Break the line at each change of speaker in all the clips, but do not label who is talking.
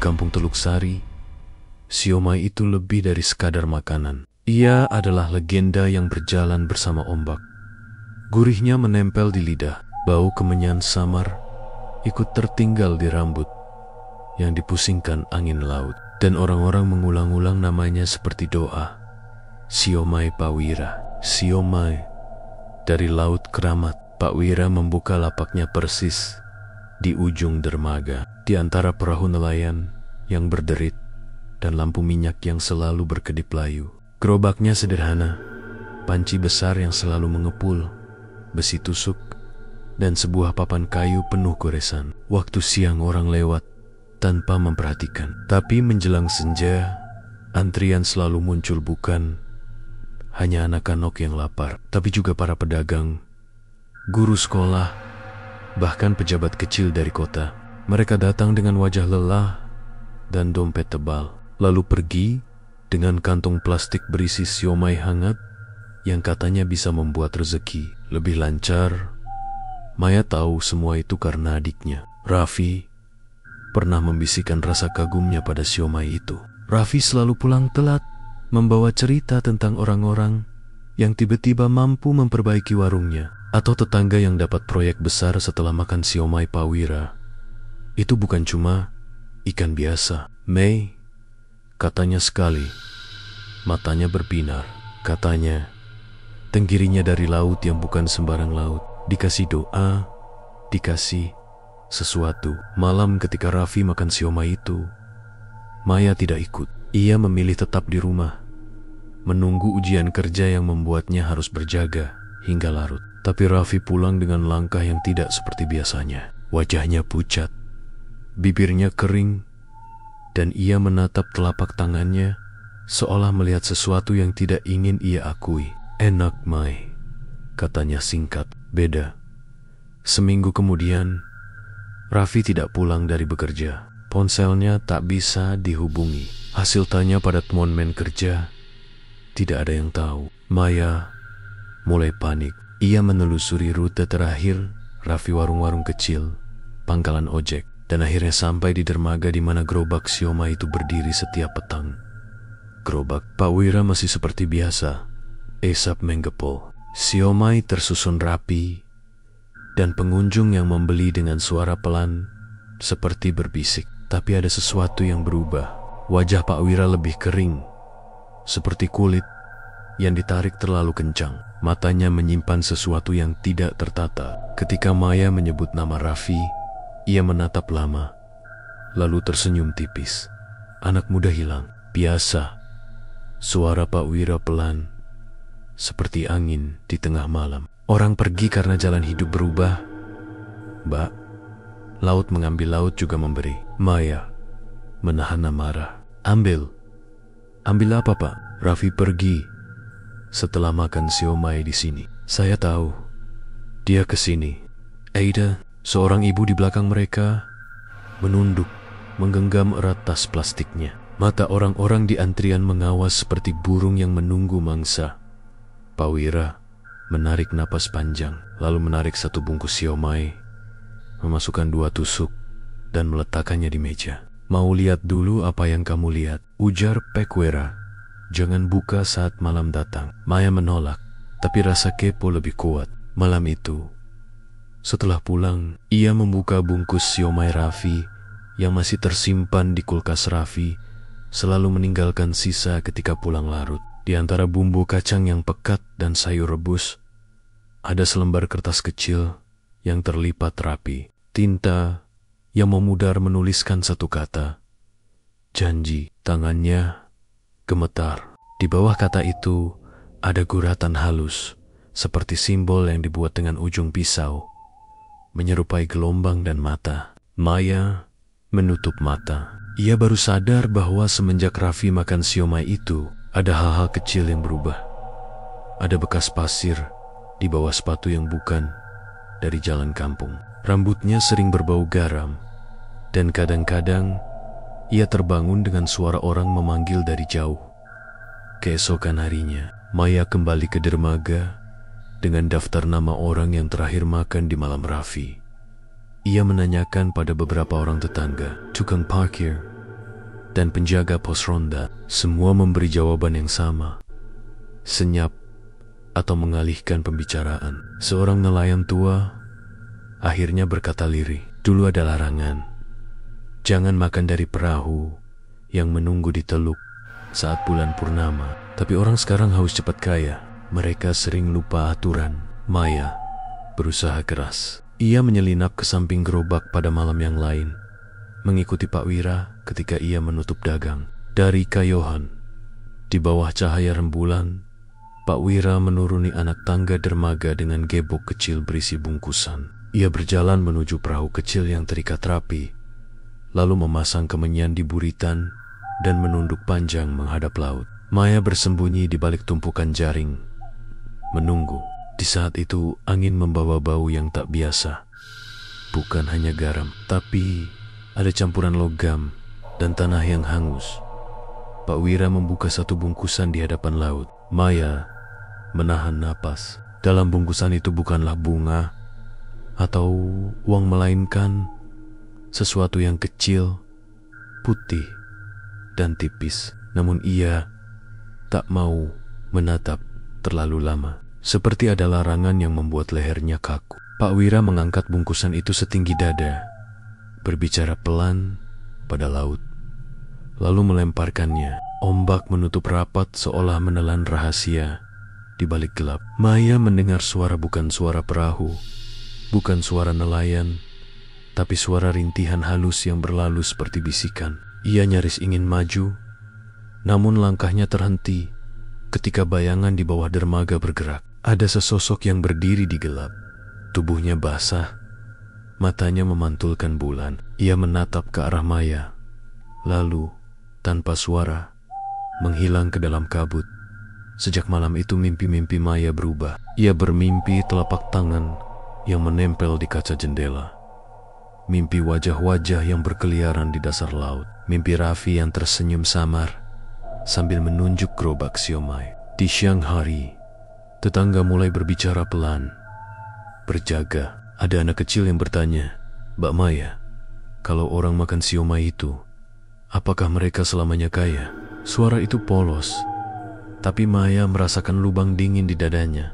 kampung Teluk Sari, siomay itu lebih dari sekadar makanan. Ia adalah legenda yang berjalan bersama ombak. Gurihnya menempel di lidah, bau kemenyan samar ikut tertinggal di rambut yang dipusingkan angin laut. Dan orang-orang mengulang-ulang namanya seperti doa. Siomay Pawira, siomay dari laut keramat. Pak Wira membuka lapaknya persis di ujung dermaga, di antara perahu nelayan yang berderit dan lampu minyak yang selalu berkedip layu. Gerobaknya sederhana, panci besar yang selalu mengepul, besi tusuk, dan sebuah papan kayu penuh goresan. Waktu siang orang lewat tanpa memperhatikan. Tapi menjelang senja, antrian selalu muncul, bukan hanya anak-anak yang lapar, tapi juga para pedagang, guru sekolah, bahkan pejabat kecil dari kota. Mereka datang dengan wajah lelah dan dompet tebal, lalu pergi dengan kantong plastik berisi siomay hangat yang katanya bisa membuat rezeki lebih lancar. Maya tahu semua itu karena adiknya, Raffi, pernah membisikkan rasa kagumnya pada siomay itu. Raffi selalu pulang telat, membawa cerita tentang orang-orang yang tiba-tiba mampu memperbaiki warungnya, atau tetangga yang dapat proyek besar setelah makan siomay Pawira. Itu bukan cuma ikan biasa. Mei, katanya sekali, matanya berbinar. Katanya, tenggirinya dari laut yang bukan sembarang laut. Dikasih doa, dikasih sesuatu. Malam ketika Raffi makan siomay itu, Maya tidak ikut. Ia memilih tetap di rumah, menunggu ujian kerja yang membuatnya harus berjaga hingga larut. Tapi Raffi pulang dengan langkah yang tidak seperti biasanya. Wajahnya pucat, bibirnya kering, dan ia menatap telapak tangannya seolah melihat sesuatu yang tidak ingin ia akui. Enak, Mai, katanya singkat. Beda. Seminggu kemudian, Raffi tidak pulang dari bekerja. Ponselnya tak bisa dihubungi. Hasil tanya pada teman kerja, tidak ada yang tahu. Maya mulai panik. Ia menelusuri rute terakhir Raffi, warung-warung kecil, pangkalan ojek, dan akhirnya sampai di dermaga di mana gerobak siomay itu berdiri setiap petang. Gerobak Pak Wira masih seperti biasa, esap menggepol. Siomay tersusun rapi, dan pengunjung yang membeli dengan suara pelan seperti berbisik. Tapi ada sesuatu yang berubah. Wajah Pak Wira lebih kering, seperti kulit yang ditarik terlalu kencang. Matanya menyimpan sesuatu yang tidak tertata. Ketika Maya menyebut nama Raffi, ia menatap lama, lalu tersenyum tipis. Anak muda hilang. Biasa, suara Pak Wira pelan, seperti angin di tengah malam. Orang pergi karena jalan hidup berubah. Mbak, laut mengambil, laut juga memberi. Maya menahan amarah. Ambil apa, Pak? Raffi pergi setelah makan siomay di sini. Saya tahu dia ke sini. Aida, seorang ibu di belakang mereka, menunduk, menggenggam erat tas plastiknya. Mata orang-orang di antrian mengawas seperti burung yang menunggu mangsa. Pak Wira menarik napas panjang, lalu menarik satu bungkus siomay, memasukkan 2 tusuk, dan meletakkannya di meja. Mau lihat dulu apa yang kamu lihat, ujar Pak Wira. Jangan buka saat malam datang. Maya menolak, tapi rasa kepo lebih kuat. Malam itu, setelah pulang, ia membuka bungkus siomay Raffi yang masih tersimpan di kulkas. Raffi selalu meninggalkan sisa ketika pulang larut. Di antara bumbu kacang yang pekat dan sayur rebus, ada selembar kertas kecil yang terlipat rapi. Tinta yang memudar menuliskan satu kata, janji. Tangannya gemetar. Di bawah kata itu ada guratan halus, seperti simbol yang dibuat dengan ujung pisau, menyerupai gelombang dan mata. Maya menutup mata. Ia baru sadar bahwa semenjak Raffi makan siomay itu, ada hal-hal kecil yang berubah. Ada bekas pasir di bawah sepatu yang bukan dari jalan kampung. Rambutnya sering berbau garam, dan kadang-kadang ia terbangun dengan suara orang memanggil dari jauh. Keesokan harinya, Maya kembali ke dermaga dengan daftar nama orang yang terakhir makan di malam Raffi. Ia menanyakan pada beberapa orang tetangga, tukang parkir, dan penjaga pos ronda. Semua memberi jawaban yang sama, senyap atau mengalihkan pembicaraan. Seorang nelayan tua akhirnya berkata lirih, "Dulu ada larangan. Jangan makan dari perahu yang menunggu di teluk saat bulan purnama. Tapi orang sekarang haus cepat kaya. Mereka sering lupa aturan." Maya berusaha keras. Ia menyelinap ke samping gerobak pada malam yang lain, mengikuti Pak Wira ketika ia menutup dagang. Dari kayohan, di bawah cahaya rembulan, Pak Wira menuruni anak tangga dermaga dengan gebok kecil berisi bungkusan. Ia berjalan menuju perahu kecil yang terikat rapi, lalu memasang kemenyan di buritan dan menunduk panjang menghadap laut. Maya bersembunyi di balik tumpukan jaring, menunggu. Di saat itu angin membawa bau yang tak biasa. Bukan hanya garam, tapi ada campuran logam dan tanah yang hangus. Pak Wira membuka satu bungkusan di hadapan laut. Maya menahan napas. Dalam bungkusan itu bukanlah bunga atau uang, melainkan sesuatu yang kecil, putih, dan tipis. Namun ia tak mau menatap terlalu lama. Seperti ada larangan yang membuat lehernya kaku. Pak Wira mengangkat bungkusan itu setinggi dada, berbicara pelan pada laut, lalu melemparkannya. Ombak menutup rapat seolah menelan rahasia di balik gelap. Maya mendengar suara, bukan suara perahu, bukan suara nelayan, tapi suara rintihan halus yang berlalu seperti bisikan. Ia nyaris ingin maju, namun langkahnya terhenti ketika bayangan di bawah dermaga bergerak. Ada sesosok yang berdiri di gelap. Tubuhnya basah, matanya memantulkan bulan. Ia menatap ke arah Maya, lalu tanpa suara menghilang ke dalam kabut. Sejak malam itu mimpi-mimpi Maya berubah. Ia bermimpi telapak tangan yang menempel di kaca jendela, mimpi wajah-wajah yang berkeliaran di dasar laut, mimpi Raffi yang tersenyum samar sambil menunjuk gerobak siomay. Di siang hari, tetangga mulai berbicara pelan, berjaga. Ada anak kecil yang bertanya, "Mbak Maya, kalau orang makan siomay itu, apakah mereka selamanya kaya?" Suara itu polos, tapi Maya merasakan lubang dingin di dadanya.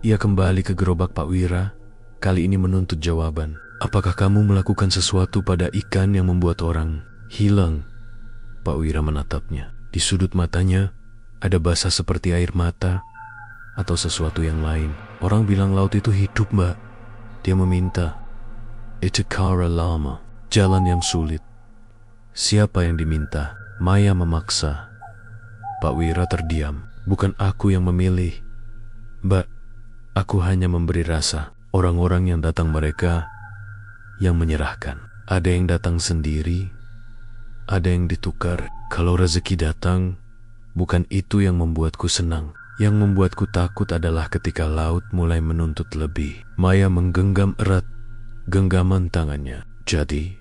Ia kembali ke gerobak Pak Wira, kali ini menuntut jawaban. "Apakah kamu melakukan sesuatu pada ikan yang membuat orang hilang?" Pak Wira menatapnya. Di sudut matanya ada basah seperti air mata atau sesuatu yang lain. "Orang bilang laut itu hidup, Mbak." Dia meminta. "Itu cara lama, jalan yang sulit." Siapa yang diminta? Maya memaksa. Pak Wira terdiam. "Bukan aku yang memilih, Mbak. Aku hanya memberi rasa. Orang-orang yang datang, mereka yang menyerahkan. Ada yang datang sendiri, ada yang ditukar. Kalau rezeki datang, bukan itu yang membuatku senang. Yang membuatku takut adalah ketika laut mulai menuntut lebih." Maya menggenggam erat genggaman tangannya. "Jadi,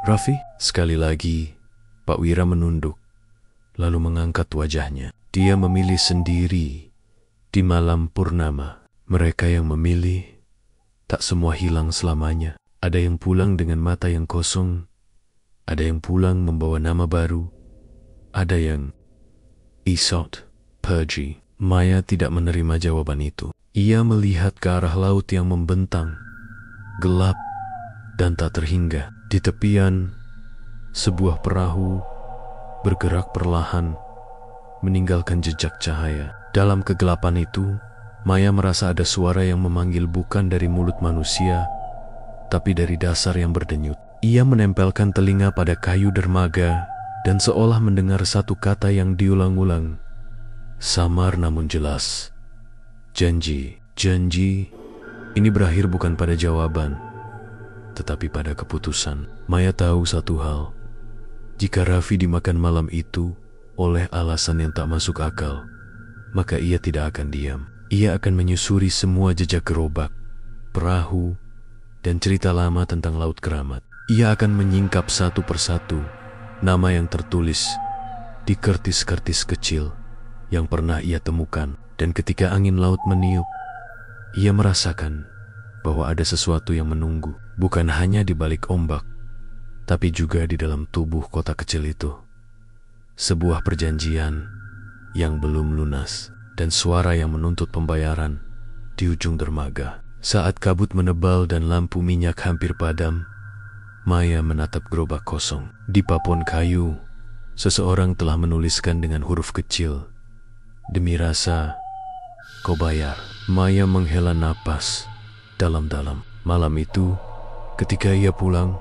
Raffi?" Sekali lagi, Pak Wira menunduk, lalu mengangkat wajahnya. Dia memilih sendiri di malam purnama. Mereka yang memilih, tak semua hilang selamanya. Ada yang pulang dengan mata yang kosong, ada yang pulang membawa nama baru, ada yang isot, pergi. Maya tidak menerima jawaban itu. Ia melihat ke arah laut yang membentang, gelap dan tak terhingga. Di tepian, sebuah perahu bergerak perlahan, meninggalkan jejak cahaya. Dalam kegelapan itu, Maya merasa ada suara yang memanggil, bukan dari mulut manusia, tapi dari dasar yang berdenyut. Ia menempelkan telinga pada kayu dermaga dan seolah mendengar satu kata yang diulang-ulang, samar namun jelas. "Janji, janji." Ini berakhir bukan pada jawaban, tetapi pada keputusan. Maya tahu satu hal. Jika Raffi dimakan malam itu oleh alasan yang tak masuk akal, maka ia tidak akan diam. Ia akan menyusuri semua jejak gerobak, perahu, dan cerita lama tentang Laut Keramat. Ia akan menyingkap satu persatu nama yang tertulis di kertis-kertis kecil yang pernah ia temukan. Dan ketika angin laut meniup, ia merasakan bahwa ada sesuatu yang menunggu, bukan hanya di balik ombak, tapi juga di dalam tubuh kota kecil itu. sebuah perjanjian yang belum lunas, dan suara yang menuntut pembayaran di ujung dermaga. Saat kabut menebal dan lampu minyak hampir padam, Maya menatap gerobak kosong. Di papon kayu, seseorang telah menuliskan dengan huruf kecil, "Demi rasa, kau bayar." Maya menghela napas dalam-dalam. Malam itu, ketika ia pulang,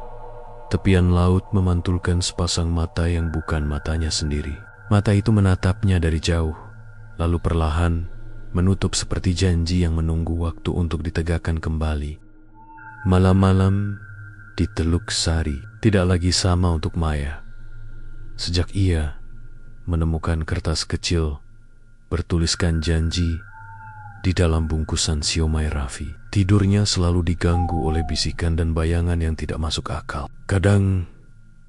tepian laut memantulkan sepasang mata yang bukan matanya sendiri. Mata itu menatapnya dari jauh, lalu perlahan menutup seperti janji yang menunggu waktu untuk ditegakkan kembali. Malam-malam di Teluk Sari tidak lagi sama untuk Maya. Sejak ia menemukan kertas kecil bertuliskan janji di dalam bungkusan siomay Raffi, tidurnya selalu diganggu oleh bisikan dan bayangan yang tidak masuk akal. Kadang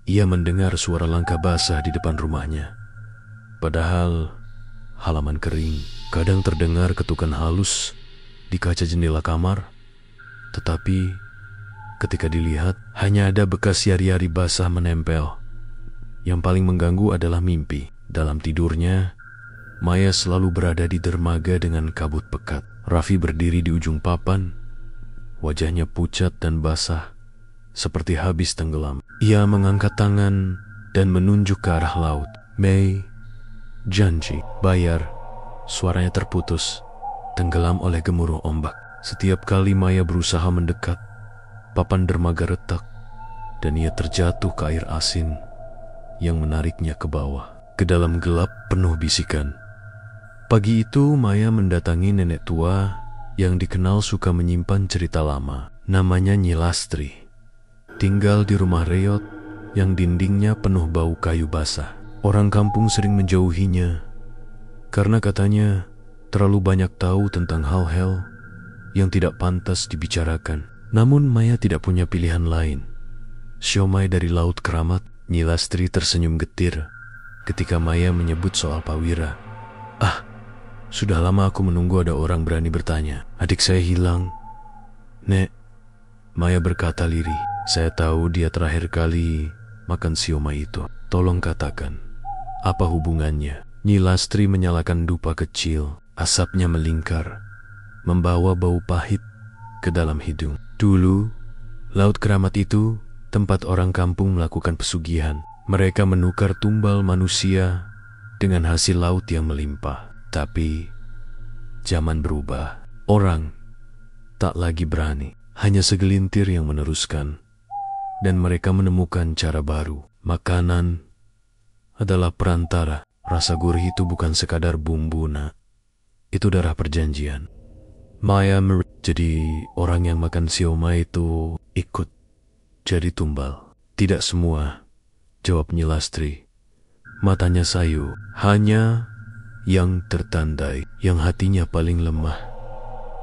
ia mendengar suara langkah basah di depan rumahnya, padahal halaman kering. Kadang terdengar ketukan halus di kaca jendela kamar, tetapi ketika dilihat hanya ada bekas yari-yari basah menempel. Yang paling mengganggu adalah mimpi. Dalam tidurnya, Maya selalu berada di dermaga dengan kabut pekat. Raffi berdiri di ujung papan, wajahnya pucat dan basah, seperti habis tenggelam. Ia mengangkat tangan dan menunjuk ke arah laut. "Mei, janji, bayar." Suaranya terputus, tenggelam oleh gemuruh ombak. Setiap kali Maya berusaha mendekat, papan dermaga retak, dan ia terjatuh ke air asin yang menariknya ke bawah, ke dalam gelap penuh bisikan. Pagi itu Maya mendatangi nenek tua yang dikenal suka menyimpan cerita lama. Namanya Nyi Lastri. Tinggal di rumah reot yang dindingnya penuh bau kayu basah. Orang kampung sering menjauhinya karena katanya terlalu banyak tahu tentang hal-hal yang tidak pantas dibicarakan. Namun Maya tidak punya pilihan lain. Siomay dari Laut Keramat. Nyi Lastri tersenyum getir ketika Maya menyebut soal Pak Wira. Sudah lama aku menunggu ada orang berani bertanya. Adik saya hilang. Nek, Maya berkata lirih. Saya tahu dia terakhir kali makan siomay itu. Tolong katakan, apa hubungannya? Nyi Lastri menyalakan dupa kecil. Asapnya melingkar, membawa bau pahit ke dalam hidung. Dulu, Laut Keramat itu tempat orang kampung melakukan pesugihan. Mereka menukar tumbal manusia dengan hasil laut yang melimpah. Tapi zaman berubah. Orang tak lagi berani. Hanya segelintir yang meneruskan. Dan mereka menemukan cara baru. Makanan adalah perantara. Rasa gurih itu bukan sekadar bumbu, nak. Itu darah perjanjian. Maya jadi orang yang makan siomay itu ikut jadi tumbal. Tidak semua, jawab Nyi Lastri. Matanya sayu. Hanya yang tertandai, yang hatinya paling lemah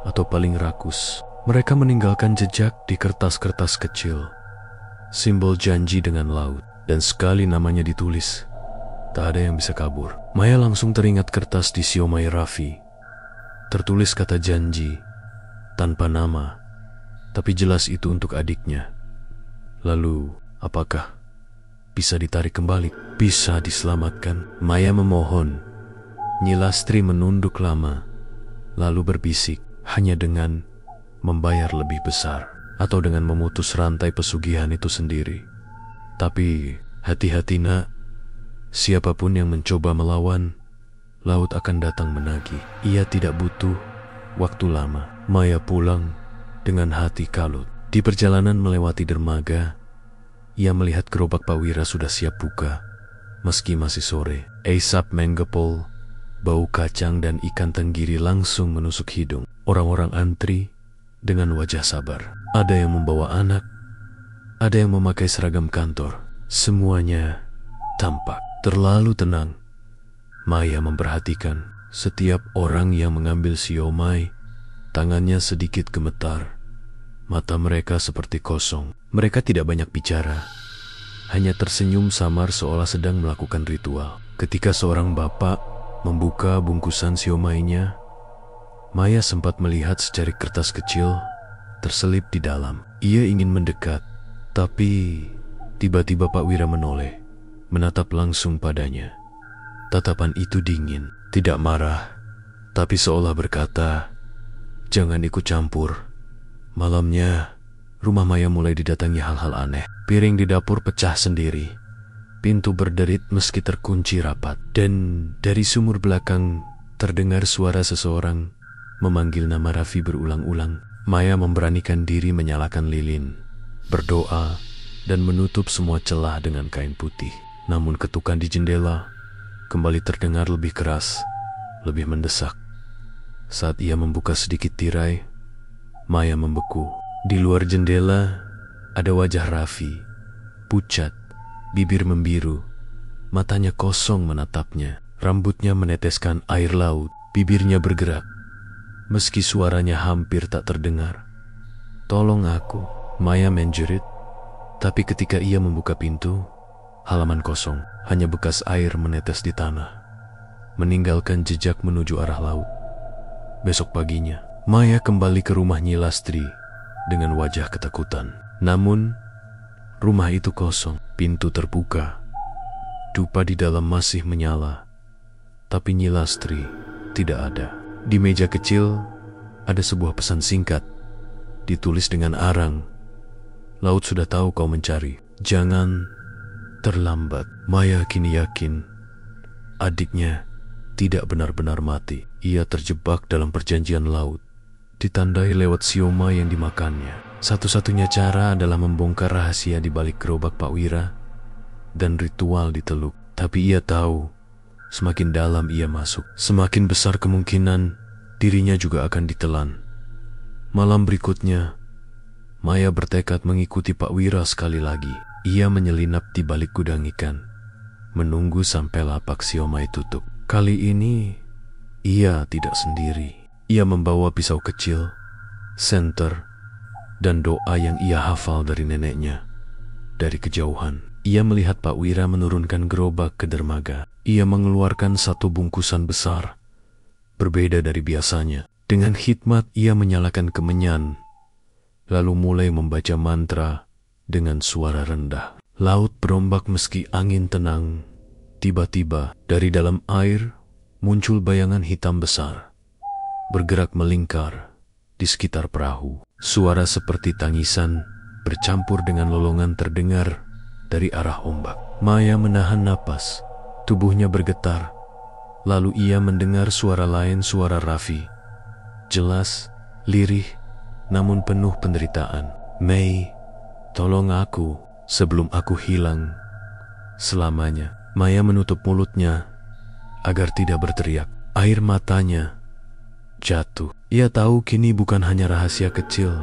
atau paling rakus. Mereka meninggalkan jejak di kertas-kertas kecil, simbol janji dengan laut, dan sekali namanya ditulis, tak ada yang bisa kabur. Maya langsung teringat kertas di siomay Raffi. Tertulis kata janji, tanpa nama, tapi jelas itu untuk adiknya. Lalu, apakah bisa ditarik kembali? Bisa diselamatkan? Maya memohon. Nyi Lastri menunduk lama, lalu berbisik, hanya dengan membayar lebih besar, atau dengan memutus rantai pesugihan itu sendiri. Tapi hati-hati, nak. Siapapun yang mencoba melawan, laut akan datang menagih. Ia tidak butuh waktu lama. Maya pulang dengan hati kalut. Di perjalanan melewati dermaga, ia melihat gerobak Pak Wira sudah siap buka, meski masih sore. Asap menggepol, bau kacang dan ikan tenggiri langsung menusuk hidung. Orang-orang antri dengan wajah sabar. Ada yang membawa anak, ada yang memakai seragam kantor. Semuanya tampak terlalu tenang. Maya memperhatikan setiap orang yang mengambil siomay. Tangannya sedikit gemetar. Mata mereka seperti kosong. Mereka tidak banyak bicara, hanya tersenyum samar seolah sedang melakukan ritual. Ketika seorang bapak membuka bungkusan siomaynya, Maya sempat melihat secarik kertas kecil terselip di dalam. Ia ingin mendekat, tapi tiba-tiba Pak Wira menoleh, menatap langsung padanya. Tatapan itu dingin, tidak marah, tapi seolah berkata, "Jangan ikut campur." Malamnya, rumah Maya mulai didatangi hal-hal aneh. Piring di dapur pecah sendiri, pintu berderit meski terkunci rapat, dan dari sumur belakang terdengar suara seseorang memanggil nama Raffi berulang-ulang. Maya memberanikan diri menyalakan lilin, berdoa, dan menutup semua celah dengan kain putih. Namun ketukan di jendela kembali terdengar lebih keras, lebih mendesak. Saat ia membuka sedikit tirai, Maya membeku. Di luar jendela ada wajah Raffi, pucat, bibir membiru, matanya kosong menatapnya. Rambutnya meneteskan air laut, bibirnya bergerak, meski suaranya hampir tak terdengar. "Tolong aku," Maya menjerit. Tapi ketika ia membuka pintu, halaman kosong, hanya bekas air menetes di tanah, meninggalkan jejak menuju arah laut. Besok paginya, Maya kembali ke rumah Nyi Lastri dengan wajah ketakutan. Namun, rumah itu kosong, pintu terbuka, dupa di dalam masih menyala, tapi Nyi Lastri tidak ada. Di meja kecil ada sebuah pesan singkat, ditulis dengan arang. "Laut sudah tahu kau mencari, jangan terlambat." Maya kini yakin adiknya tidak benar-benar mati. Ia terjebak dalam perjanjian laut, ditandai lewat siomay yang dimakannya. Satu-satunya cara adalah membongkar rahasia di balik gerobak Pak Wira dan ritual di teluk. Tapi ia tahu, semakin dalam ia masuk, semakin besar kemungkinan dirinya juga akan ditelan. Malam berikutnya, Maya bertekad mengikuti Pak Wira sekali lagi. Ia menyelinap di balik gudang ikan, menunggu sampai lapak siomay tutup. Kali ini, ia tidak sendiri. Ia membawa pisau kecil, senter, dan doa yang ia hafal dari neneknya. Dari kejauhan, ia melihat Pak Wira menurunkan gerobak ke dermaga. Ia mengeluarkan satu bungkusan besar, berbeda dari biasanya. Dengan hikmat ia menyalakan kemenyan, lalu mulai membaca mantra dengan suara rendah. Laut berombak meski angin tenang. Tiba-tiba dari dalam air muncul bayangan hitam besar, bergerak melingkar di sekitar perahu. Suara seperti tangisan bercampur dengan lolongan terdengar dari arah ombak. Maya menahan napas, tubuhnya bergetar. Lalu ia mendengar suara lain, suara Raffi. Jelas, lirih, namun penuh penderitaan. "Mei, tolong aku sebelum aku hilang selamanya." Maya menutup mulutnya agar tidak berteriak. Air matanya jatuh. Ia tahu kini bukan hanya rahasia kecil,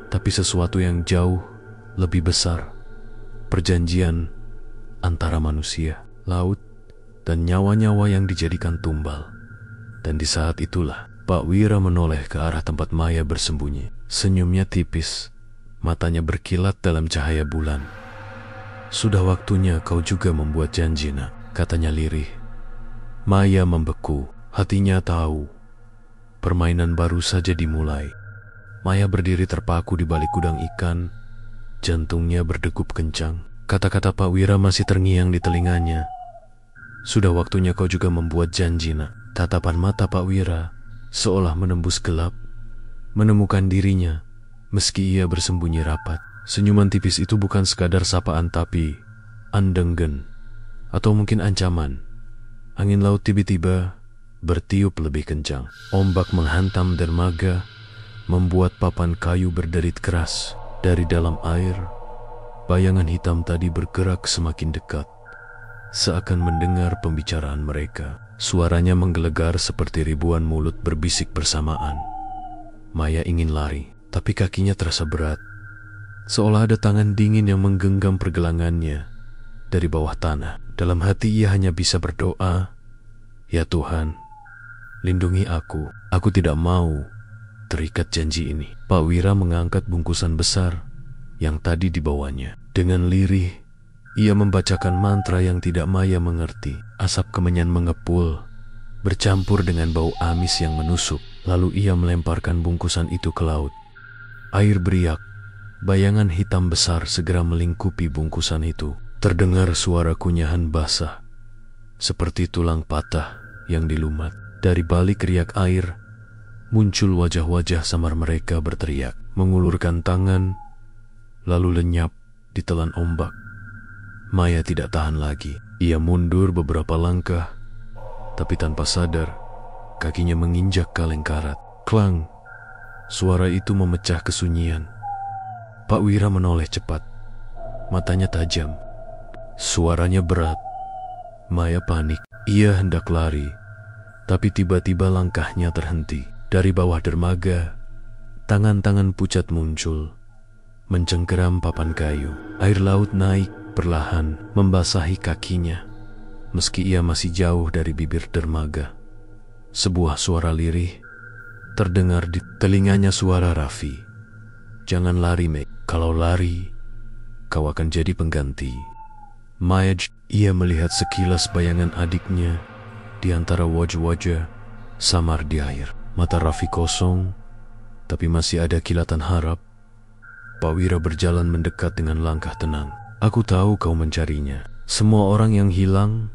tapi sesuatu yang jauh lebih besar. Perjanjian antara manusia, laut, dan nyawa-nyawa yang dijadikan tumbal. Dan di saat itulah Pak Wira menoleh ke arah tempat Maya bersembunyi. Senyumnya tipis, matanya berkilat dalam cahaya bulan. "Sudah waktunya kau juga membuat janji, nak," katanya lirih. Maya membeku, hatinya tahu permainan baru saja dimulai. Maya berdiri terpaku di balik gudang ikan, jantungnya berdegup kencang. Kata-kata Pak Wira masih terngiang di telinganya. "Sudah waktunya kau juga membuat janji, nak." Tatapan mata Pak Wira seolah menembus gelap, menemukan dirinya meski ia bersembunyi rapat. Senyuman tipis itu bukan sekadar sapaan tapi andenggen, atau mungkin ancaman. Angin laut tiba-tiba bertiup lebih kencang. Ombak menghantam dermaga, membuat papan kayu berderit keras. Dari dalam air, bayangan hitam tadi bergerak semakin dekat, seakan mendengar pembicaraan mereka. Suaranya menggelegar seperti ribuan mulut berbisik bersamaan. Maya ingin lari, tapi kakinya terasa berat, seolah ada tangan dingin yang menggenggam pergelangannya dari bawah tanah. Dalam hati ia hanya bisa berdoa, "Ya Tuhan, lindungi aku. Aku tidak mau terikat janji ini." Pak Wira mengangkat bungkusan besar yang tadi dibawanya. Dengan lirih, ia membacakan mantra yang tidak Maya mengerti. Asap kemenyan mengepul, bercampur dengan bau amis yang menusuk. Lalu ia melemparkan bungkusan itu ke laut. Air beriak. Bayangan hitam besar segera melingkupi bungkusan itu. Terdengar suara kunyahan basah seperti tulang patah yang dilumat. Dari balik riak air, muncul wajah-wajah samar mereka berteriak, mengulurkan tangan, lalu lenyap ditelan ombak. Maya tidak tahan lagi. Ia mundur beberapa langkah, tapi tanpa sadar, kakinya menginjak kaleng karat. Klang! Suara itu memecah kesunyian. Pak Wira menoleh cepat. Matanya tajam. Suaranya berat. Maya panik. Ia hendak lari, tapi tiba-tiba langkahnya terhenti. Dari bawah dermaga, tangan-tangan pucat muncul, mencengkeram papan kayu. Air laut naik perlahan membasahi kakinya, meski ia masih jauh dari bibir dermaga. Sebuah suara lirih terdengar di telinganya, suara Raffi. "Jangan lari, Meg. Kalau lari, kau akan jadi pengganti." Maya, ia melihat sekilas bayangan adiknya di antara wajah-wajah samar di air. Mata Raffi kosong, tapi masih ada kilatan harap. Pak Wira berjalan mendekat dengan langkah tenang. "Aku tahu kau mencarinya. Semua orang yang hilang,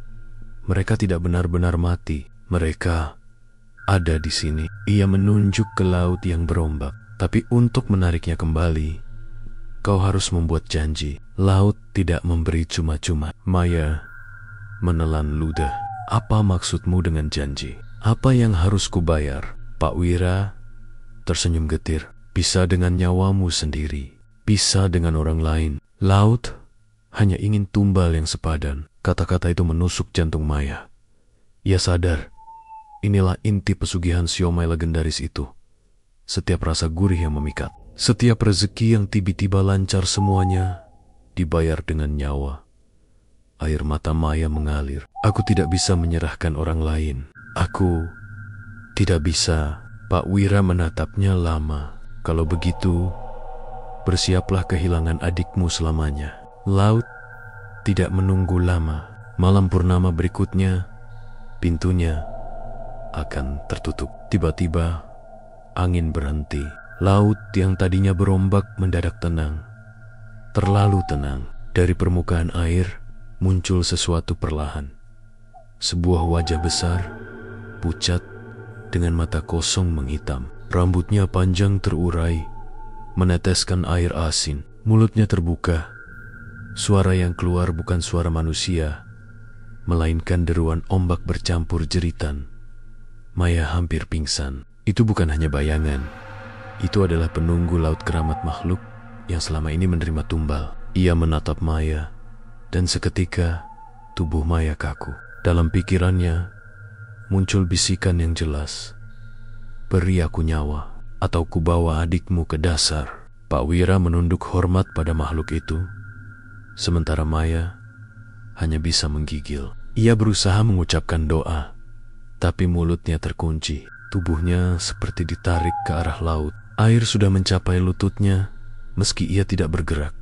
mereka tidak benar-benar mati. Mereka ada di sini." Ia menunjuk ke laut yang berombak. "Tapi untuk menariknya kembali, kau harus membuat janji. Laut tidak memberi cuma-cuma." Maya menelan ludah. "Apa maksudmu dengan janji? Apa yang harus kubayar?" Pak Wira tersenyum getir. "Bisa dengan nyawamu sendiri, bisa dengan orang lain. Laut hanya ingin tumbal yang sepadan." Kata-kata itu menusuk jantung Maya. Ia sadar, inilah inti pesugihan siomay legendaris itu. Setiap rasa gurih yang memikat, setiap rezeki yang tiba-tiba lancar, semuanya dibayar dengan nyawa. Air mata Maya mengalir. "Aku tidak bisa menyerahkan orang lain. Aku tidak bisa." Pak Wira menatapnya lama. "Kalau begitu, bersiaplah kehilangan adikmu selamanya." Laut tidak menunggu lama. Malam purnama berikutnya, pintunya akan tertutup. Tiba-tiba, angin berhenti. Laut yang tadinya berombak mendadak tenang. Terlalu tenang. Dari permukaan air muncul sesuatu perlahan. Sebuah wajah besar, pucat, dengan mata kosong menghitam. Rambutnya panjang terurai, meneteskan air asin. Mulutnya terbuka. Suara yang keluar bukan suara manusia, melainkan deruan ombak bercampur jeritan. Maya hampir pingsan. Itu bukan hanya bayangan. Itu adalah penunggu laut keramat makhluk yang selama ini menerima tumbal. Ia menatap Maya, dan seketika tubuh Maya kaku. Dalam pikirannya muncul bisikan yang jelas. "Beri aku nyawa, atau kubawa adikmu ke dasar." Pak Wira menunduk hormat pada makhluk itu, sementara Maya hanya bisa menggigil. Ia berusaha mengucapkan doa, tapi mulutnya terkunci. Tubuhnya seperti ditarik ke arah laut. Air sudah mencapai lututnya, meski ia tidak bergerak.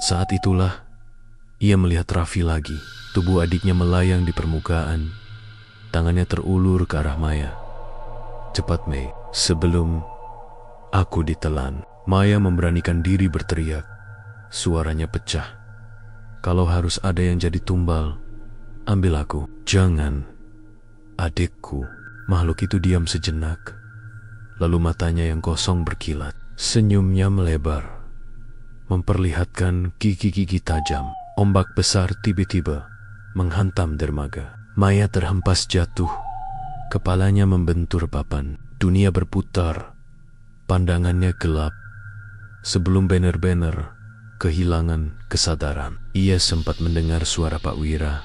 Saat itulah ia melihat Raffi lagi. Tubuh adiknya melayang di permukaan. Tangannya terulur ke arah Maya. "Cepat, Mei, sebelum aku ditelan." Maya memberanikan diri berteriak. Suaranya pecah. "Kalau harus ada yang jadi tumbal, ambil aku. Jangan, adikku." Makhluk itu diam sejenak, lalu matanya yang kosong berkilat. Senyumnya melebar, memperlihatkan gigi-gigi tajam. Ombak besar tiba-tiba menghantam dermaga. Maya terhempas jatuh, kepalanya membentur papan. Dunia berputar, pandangannya gelap. Sebelum benar-benar kehilangan kesadaran, ia sempat mendengar suara Pak Wira.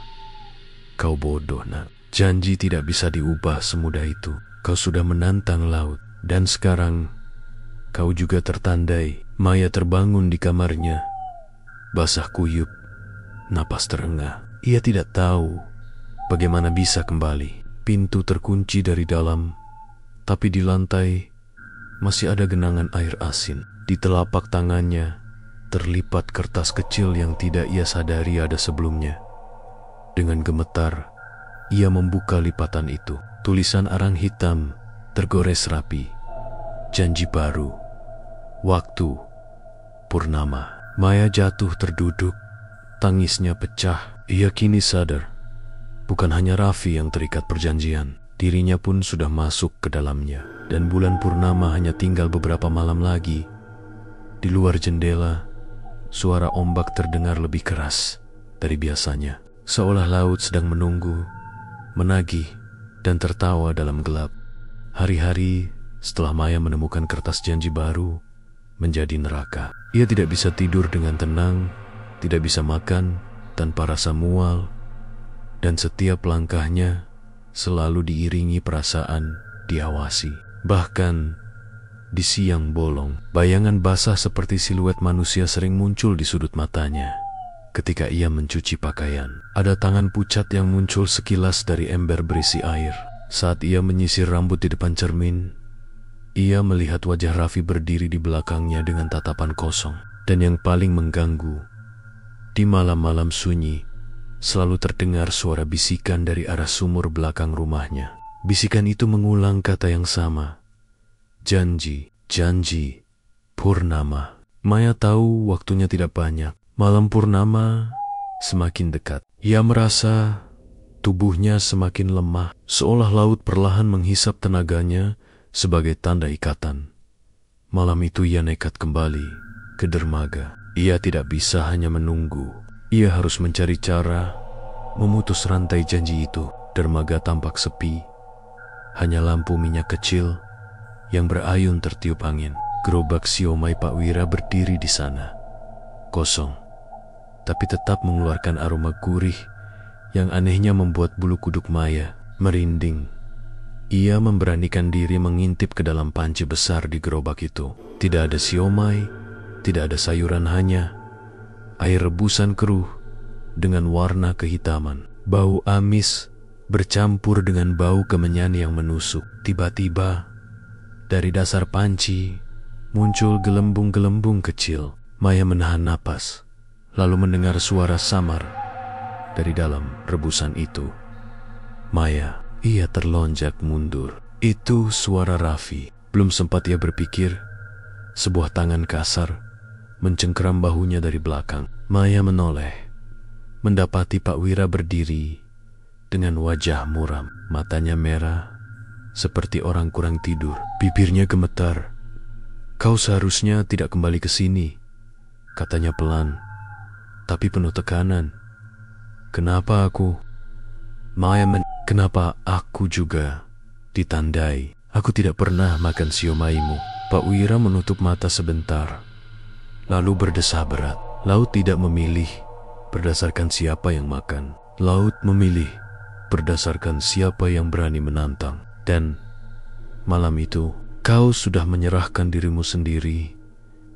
"Kau bodoh, nak. Janji tidak bisa diubah semudah itu. Kau sudah menantang laut, dan sekarang kau juga tertandai." Maya terbangun di kamarnya, basah kuyup, napas terengah. Ia tidak tahu bagaimana bisa kembali. Pintu terkunci dari dalam, tapi di lantai masih ada genangan air asin. Di telapak tangannya terlipat kertas kecil yang tidak ia sadari ada sebelumnya. Dengan gemetar, ia membuka lipatan itu. Tulisan arang hitam tergores rapi. Janji baru. Waktu purnama. Maya jatuh terduduk. Tangisnya pecah. Ia kini sadar Bukan hanya Raffi yang terikat perjanjian, dirinya pun sudah masuk ke dalamnya. Dan bulan purnama hanya tinggal beberapa malam lagi. Di luar jendela, suara ombak terdengar lebih keras dari biasanya. Seolah laut sedang menunggu, menagih, dan tertawa dalam gelap. Hari-hari setelah Maya menemukan kertas janji baru menjadi neraka. Ia tidak bisa tidur dengan tenang, tidak bisa makan tanpa rasa mual, dan setiap langkahnya selalu diiringi perasaan diawasi. Bahkan di siang bolong, bayangan basah seperti siluet manusia sering muncul di sudut matanya. Ketika ia mencuci pakaian, ada tangan pucat yang muncul sekilas dari ember berisi air. Saat ia menyisir rambut di depan cermin, ia melihat wajah Raffi berdiri di belakangnya dengan tatapan kosong. Dan yang paling mengganggu, di malam-malam sunyi, selalu terdengar suara bisikan dari arah sumur belakang rumahnya. Bisikan itu mengulang kata yang sama. Janji, janji, purnama. Maya tahu waktunya tidak banyak. Malam purnama semakin dekat. Ia merasa tubuhnya semakin lemah, seolah laut perlahan menghisap tenaganya sebagai tanda ikatan. Malam itu ia nekat kembali ke dermaga. Ia tidak bisa hanya menunggu. Ia harus mencari cara memutus rantai janji itu. Dermaga tampak sepi. Hanya lampu minyak kecil yang berayun tertiup angin. Gerobak siomay Pak Wira berdiri di sana. Kosong, tapi tetap mengeluarkan aroma gurih yang anehnya membuat bulu kuduk Maya merinding. Ia memberanikan diri mengintip ke dalam panci besar di gerobak itu. Tidak ada siomay, tidak ada sayuran, hanya air rebusan keruh dengan warna kehitaman. Bau amis bercampur dengan bau kemenyan yang menusuk. Tiba-tiba dari dasar panci muncul gelembung-gelembung kecil. Maya menahan napas, lalu mendengar suara samar dari dalam rebusan itu. Maya, ia terlonjak mundur. Itu suara Raffi. Belum sempat ia berpikir, sebuah tangan kasar mencengkeram bahunya dari belakang. Maya menoleh, mendapati Pak Wira berdiri dengan wajah muram. Matanya merah seperti orang kurang tidur. Bibirnya gemetar. "Kau seharusnya tidak kembali ke sini," katanya pelan, tapi penuh tekanan. "Kenapa aku?" "Kenapa aku juga?" Ditandai. "Aku tidak pernah makan siomaimu." Pak Wira menutup mata sebentar, lalu berdesah berat. Laut tidak memilih berdasarkan siapa yang makan. Laut memilih berdasarkan siapa yang berani menantang. Dan malam itu, kau sudah menyerahkan dirimu sendiri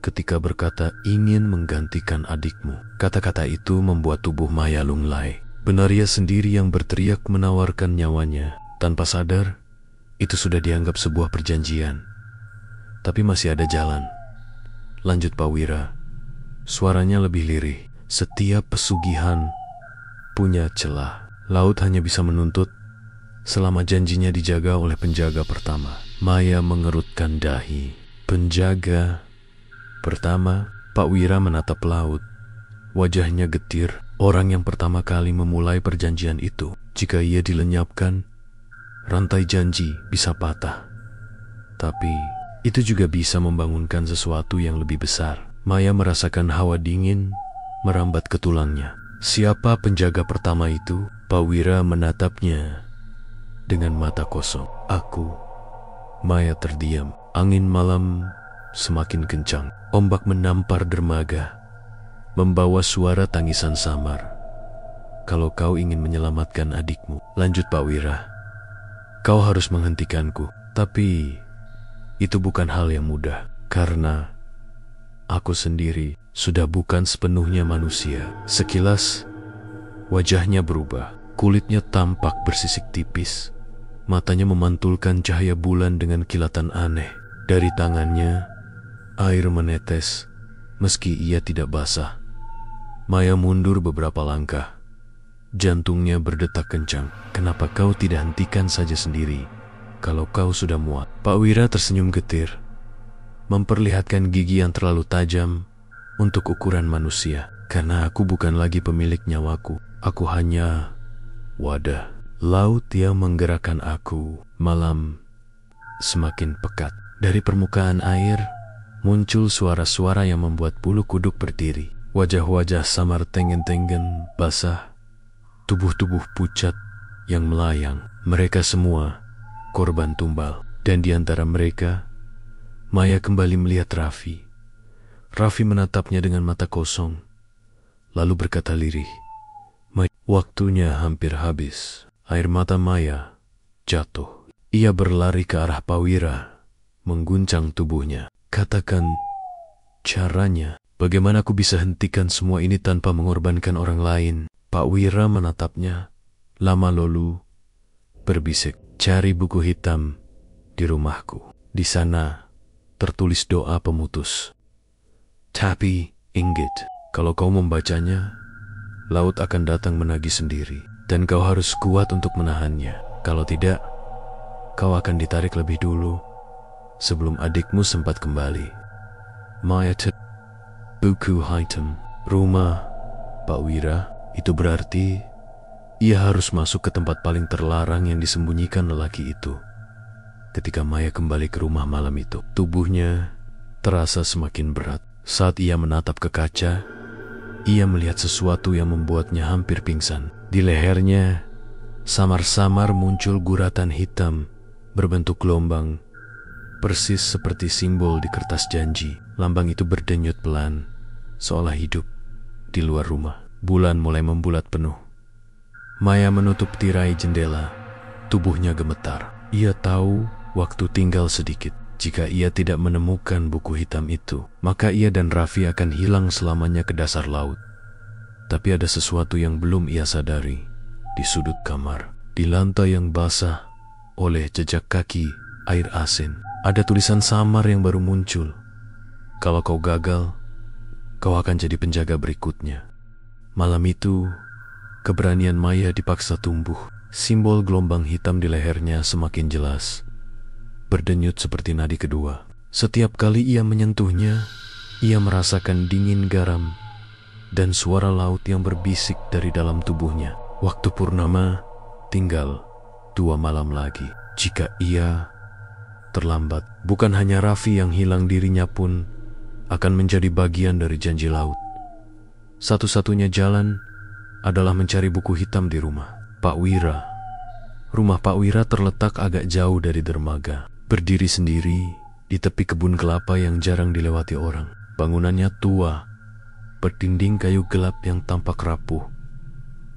ketika berkata ingin menggantikan adikmu. Kata-kata itu membuat tubuh Maya lunglai. Benar ia sendiri yang berteriak menawarkan nyawanya. Tanpa sadar, itu sudah dianggap sebuah perjanjian. Tapi masih ada jalan. Lanjut Pak Wira. Suaranya lebih lirih. Setiap pesugihan punya celah. Laut hanya bisa menuntut selama janjinya dijaga oleh penjaga pertama. Maya mengerutkan dahi. Penjaga pertama. Pak Wira menatap laut. Wajahnya getir. Orang yang pertama kali memulai perjanjian itu. Jika ia dilenyapkan, rantai janji bisa patah. Tapi itu juga bisa membangunkan sesuatu yang lebih besar. Maya merasakan hawa dingin merambat ke tulangnya. Siapa penjaga pertama itu? Pak Wira menatapnya dengan mata kosong. "Aku." Maya terdiam. Angin malam semakin kencang. Ombak menampar dermaga, membawa suara tangisan samar. "Kalau kau ingin menyelamatkan adikmu," lanjut Pak Wira, "kau harus menghentikanku. Tapi itu bukan hal yang mudah, karena aku sendiri sudah bukan sepenuhnya manusia." Sekilas wajahnya berubah. Kulitnya tampak bersisik tipis. Matanya memantulkan cahaya bulan dengan kilatan aneh. Dari tangannya, air menetes meski ia tidak basah. Maya mundur beberapa langkah. Jantungnya berdetak kencang. "Kenapa kau tidak hentikan saja sendiri kalau kau sudah muak?" Pak Wira tersenyum getir, memperlihatkan gigi yang terlalu tajam untuk ukuran manusia. "Karena aku bukan lagi pemilik nyawaku. Aku hanya wadah laut yang menggerakkan aku. Malam semakin pekat. Dari permukaan air muncul suara-suara yang membuat bulu kuduk berdiri. Wajah-wajah samar tengen-tengen basah, tubuh-tubuh pucat yang melayang. Mereka semua korban tumbal. Dan di antara mereka, Maya kembali melihat Raffi. Raffi menatapnya dengan mata kosong, lalu berkata lirih, "Waktunya hampir habis." Air mata Maya jatuh. Ia berlari ke arah Pak Wira, mengguncang tubuhnya. "Katakan caranya. Bagaimana aku bisa hentikan semua ini tanpa mengorbankan orang lain?" Pak Wira menatapnya, lama lalu berbisik, "Cari buku hitam di rumahku. Di sana tertulis doa pemutus. Tapi ingat, kalau kau membacanya, laut akan datang menagih sendiri. Dan kau harus kuat untuk menahannya. Kalau tidak, kau akan ditarik lebih dulu sebelum adikmu sempat kembali." Maya buku hitam, rumah Pak Wira, itu berarti ia harus masuk ke tempat paling terlarang yang disembunyikan lelaki itu. Ketika Maya kembali ke rumah malam itu, tubuhnya terasa semakin berat. Saat ia menatap ke kaca, ia melihat sesuatu yang membuatnya hampir pingsan. Di lehernya, samar-samar muncul guratan hitam berbentuk gelombang, persis seperti simbol di kertas janji. Lambang itu berdenyut pelan, seolah hidup di luar rumah. Bulan mulai membulat penuh. Maya menutup tirai jendela, tubuhnya gemetar. Ia tahu waktu tinggal sedikit. Jika ia tidak menemukan buku hitam itu, maka ia dan Raffi akan hilang selamanya ke dasar laut. Tapi ada sesuatu yang belum ia sadari. Di sudut kamar, di lantai yang basah oleh jejak kaki air asin, ada tulisan samar yang baru muncul. "Kalau kau gagal, kau akan jadi penjaga berikutnya." Malam itu, keberanian Maya dipaksa tumbuh. Simbol gelombang hitam di lehernya semakin jelas, berdenyut seperti nadi kedua. Setiap kali ia menyentuhnya, ia merasakan dingin garam dan suara laut yang berbisik dari dalam tubuhnya. Waktu purnama tinggal 2 malam lagi. Jika ia terlambat, bukan hanya Raffi yang hilang dirinya pun akan menjadi bagian dari janji laut. Satu-satunya jalan adalah mencari buku hitam di rumah Pak Wira. Rumah Pak Wira terletak agak jauh dari dermaga, berdiri sendiri di tepi kebun kelapa yang jarang dilewati orang. Bangunannya tua, berdinding kayu gelap yang tampak rapuh,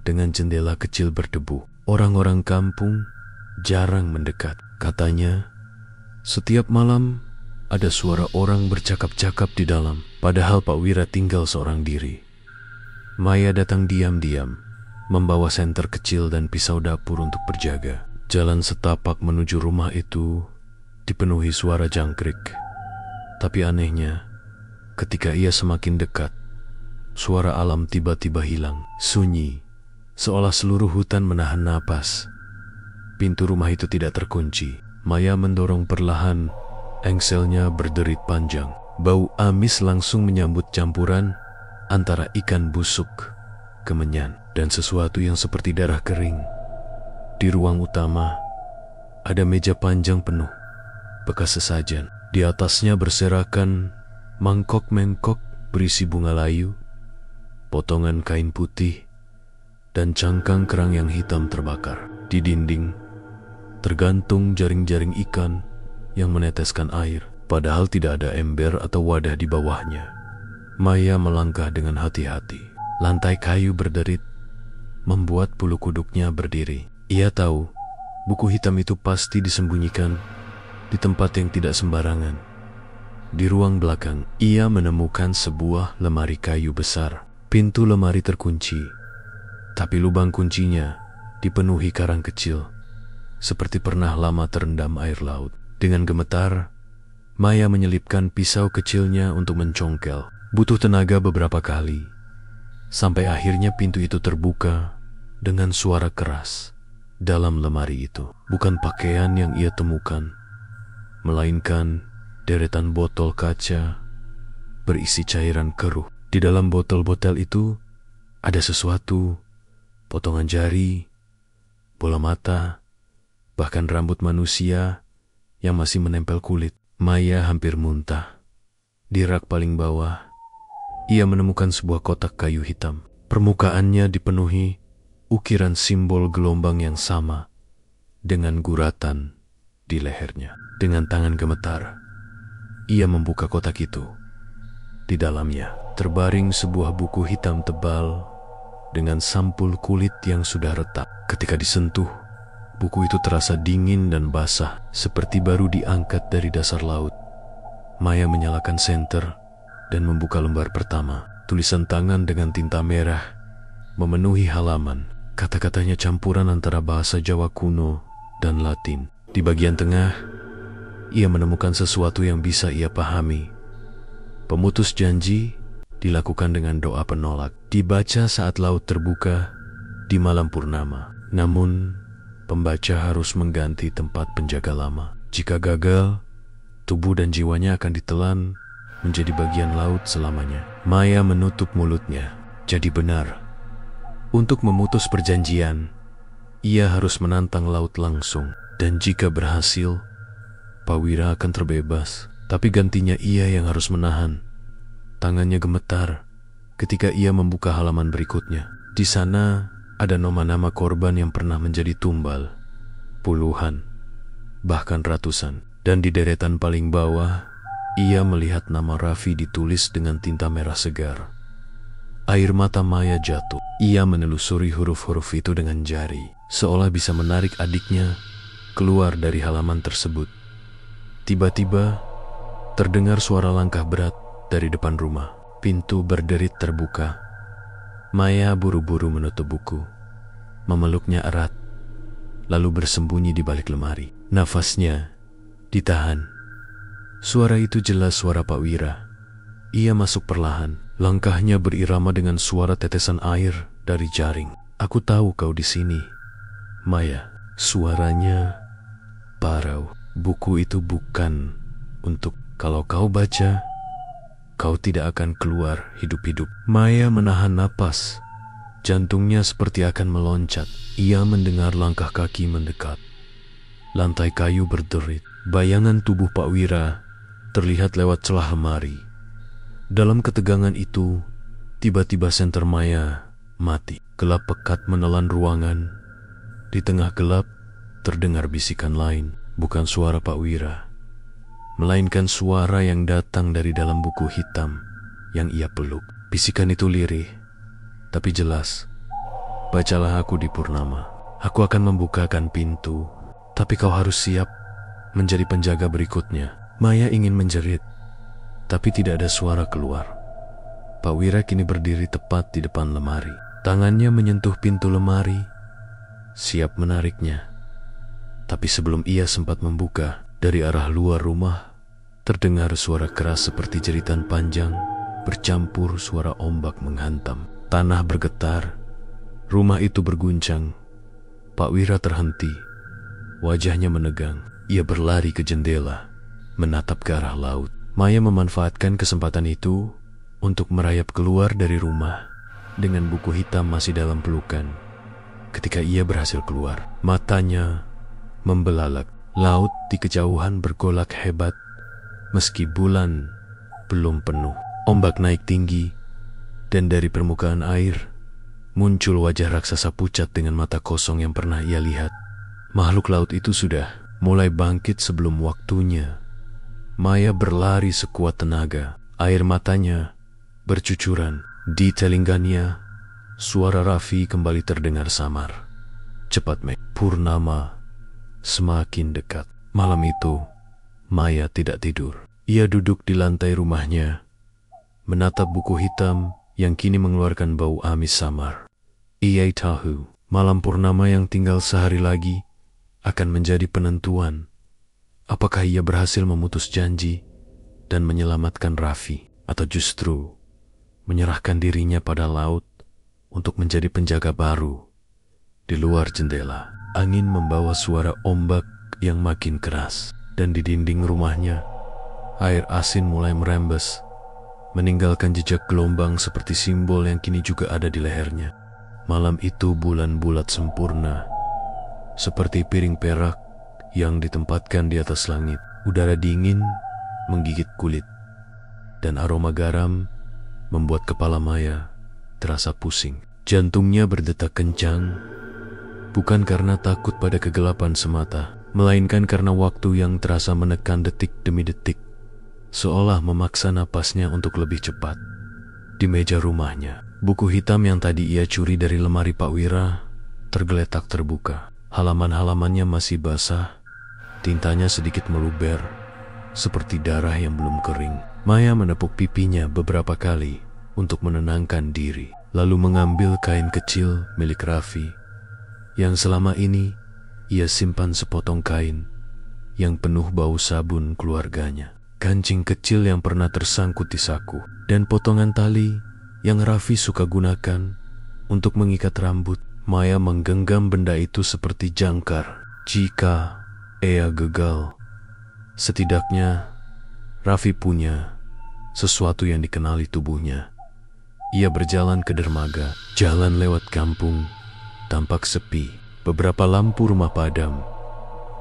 dengan jendela kecil berdebu. Orang-orang kampung jarang mendekat. Katanya, setiap malam ada suara orang bercakap-cakap di dalam, padahal Pak Wira tinggal seorang diri. Maya datang diam-diam, membawa senter kecil dan pisau dapur untuk berjaga. Jalan setapak menuju rumah itu dipenuhi suara jangkrik. Tapi anehnya, ketika ia semakin dekat, suara alam tiba-tiba hilang. Sunyi, seolah seluruh hutan menahan napas. Pintu rumah itu tidak terkunci. Maya mendorong perlahan, engselnya berderit panjang. Bau amis langsung menyambut campuran antara ikan busuk, kemenyan, dan sesuatu yang seperti darah kering. Di ruang utama, ada meja panjang penuh bekas sesajen. Di atasnya berserakan mangkok-mangkok berisi bunga layu, potongan kain putih, dan cangkang kerang yang hitam terbakar. Di dinding, tergantung jaring-jaring ikan yang meneteskan air, padahal tidak ada ember atau wadah di bawahnya. Maya melangkah dengan hati-hati. Lantai kayu berderit, membuat bulu kuduknya berdiri. Ia tahu, buku hitam itu pasti disembunyikan di tempat yang tidak sembarangan. Di ruang belakang, ia menemukan sebuah lemari kayu besar. Pintu lemari terkunci, tapi lubang kuncinya dipenuhi karang kecil, seperti pernah lama terendam air laut. Dengan gemetar, Maya menyelipkan pisau kecilnya untuk mencongkel. Butuh tenaga beberapa kali, sampai akhirnya pintu itu terbuka dengan suara keras. Dalam lemari itu, bukan pakaian yang ia temukan, melainkan deretan botol kaca berisi cairan keruh. Di dalam botol-botol itu ada sesuatu, potongan jari, bola mata, bahkan rambut manusia yang masih menempel kulit. Maya hampir muntah. Di rak paling bawah, ia menemukan sebuah kotak kayu hitam. Permukaannya dipenuhi ukiran simbol gelombang yang sama dengan guratan di lehernya. Dengan tangan gemetar, ia membuka kotak itu. Di dalamnya terbaring sebuah buku hitam tebal dengan sampul kulit yang sudah retak. Ketika disentuh, buku itu terasa dingin dan basah, seperti baru diangkat dari dasar laut. Maya menyalakan senter dan membuka lembar pertama. Tulisan tangan dengan tinta merah memenuhi halaman. Kata-katanya campuran antara bahasa Jawa kuno dan Latin. Di bagian tengah, ia menemukan sesuatu yang bisa ia pahami. Pemutus janji dilakukan dengan doa penolak. Dibaca saat laut terbuka di malam purnama. Namun, pembaca harus mengganti tempat penjaga lama. Jika gagal, tubuh dan jiwanya akan ditelan menjadi bagian laut selamanya. Maya menutup mulutnya. Jadi benar, untuk memutus perjanjian, ia harus menantang laut langsung. Dan jika berhasil, Pak Wira akan terbebas. Tapi gantinya ia yang harus menahan. Tangannya gemetar ketika ia membuka halaman berikutnya. Di sana ada nama-nama korban yang pernah menjadi tumbal. Puluhan, bahkan ratusan. Dan di deretan paling bawah, ia melihat nama Raffi ditulis dengan tinta merah segar. Air mata Maya jatuh. Ia menelusuri huruf-huruf itu dengan jari, seolah bisa menarik adiknya keluar dari halaman tersebut. Tiba-tiba, terdengar suara langkah berat dari depan rumah. Pintu berderit terbuka. Maya buru-buru menutup buku, memeluknya erat, lalu bersembunyi di balik lemari. Nafasnya ditahan. Suara itu jelas suara Pak Wira. Ia masuk perlahan. Langkahnya berirama dengan suara tetesan air dari jaring. "Aku tahu kau di sini, Maya." Suaranya parau. "Buku itu bukan untuk kalau kau baca, kau tidak akan keluar hidup-hidup." Maya menahan napas. Jantungnya seperti akan meloncat. Ia mendengar langkah kaki mendekat. Lantai kayu berderit. Bayangan tubuh Pak Wira terlihat lewat celah lemari. Dalam ketegangan itu, tiba-tiba senter Maya mati. Gelap pekat menelan ruangan. Di tengah gelap, terdengar bisikan lain. Bukan suara Pak Wira, melainkan suara yang datang dari dalam buku hitam yang ia peluk. Bisikan itu lirih, tapi jelas. "Bacalah aku di purnama. Aku akan membukakan pintu, tapi kau harus siap menjadi penjaga berikutnya." Maya ingin menjerit, tapi tidak ada suara keluar. Pak Wira kini berdiri tepat di depan lemari. Tangannya menyentuh pintu lemari, siap menariknya. Tapi sebelum ia sempat membuka, dari arah luar rumah terdengar suara keras seperti jeritan panjang, bercampur suara ombak menghantam. Tanah bergetar, rumah itu berguncang. Pak Wira terhenti, wajahnya menegang. Ia berlari ke jendela, menatap ke arah laut. Maya memanfaatkan kesempatan itu untuk merayap keluar dari rumah dengan buku hitam masih dalam pelukan. Ketika ia berhasil keluar, matanya membelalak. Laut di kejauhan bergolak hebat, meski bulan belum penuh. Ombak naik tinggi, dan dari permukaan air muncul wajah raksasa pucat dengan mata kosong yang pernah ia lihat. Makhluk laut itu sudah mulai bangkit sebelum waktunya. Maya berlari sekuat tenaga. Air matanya bercucuran. Di telinganya, suara Raffi kembali terdengar samar. "Cepat, Mek. Purnama semakin dekat." Malam itu, Maya tidak tidur. Ia duduk di lantai rumahnya, menatap buku hitam yang kini mengeluarkan bau amis samar. Ia tahu, malam purnama yang tinggal sehari lagi akan menjadi penentuan. Apakah ia berhasil memutus janji dan menyelamatkan Raffi, atau justru menyerahkan dirinya pada laut untuk menjadi penjaga baru. Di luar jendela, angin membawa suara ombak yang makin keras, dan di dinding rumahnya, air asin mulai merembes, meninggalkan jejak gelombang seperti simbol yang kini juga ada di lehernya. Malam itu bulan bulat sempurna, seperti piring perak yang ditempatkan di atas langit. Udara dingin menggigit kulit, dan aroma garam membuat kepala Maya terasa pusing. Jantungnya berdetak kencang, bukan karena takut pada kegelapan semata, melainkan karena waktu yang terasa menekan detik demi detik, seolah memaksa napasnya untuk lebih cepat. Di meja rumahnya, buku hitam yang tadi ia curi dari lemari Pak Wira tergeletak terbuka. Halaman-halamannya masih basah, tintanya sedikit meluber, seperti darah yang belum kering. Maya menepuk pipinya beberapa kali untuk menenangkan diri, lalu mengambil kain kecil milik Raffi yang selama ini ia simpan sepotong kain yang penuh bau sabun keluarganya, kancing kecil yang pernah tersangkut di saku, dan potongan tali yang Raffi suka gunakan untuk mengikat rambut. Maya menggenggam benda itu seperti jangkar. Jika ia gagal, setidaknya Raffi punya sesuatu yang dikenali tubuhnya. Ia berjalan ke dermaga. Jalan lewat kampung tampak sepi. Beberapa lampu rumah padam,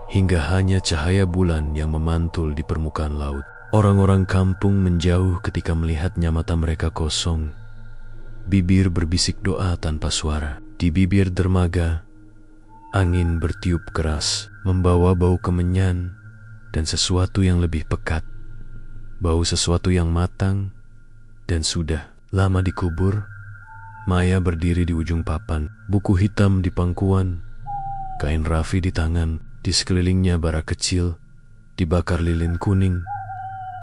hingga hanya cahaya bulan yang memantul di permukaan laut. Orang-orang kampung menjauh ketika melihatnya, mata mereka kosong. Bibir berbisik doa tanpa suara. Di bibir dermaga, angin bertiup keras, membawa bau kemenyan dan sesuatu yang lebih pekat. Bau sesuatu yang matang dan sudah lama dikubur. Maya berdiri di ujung papan, buku hitam di pangkuan, kain Raffi di tangan, di sekelilingnya bara kecil, dibakar lilin kuning,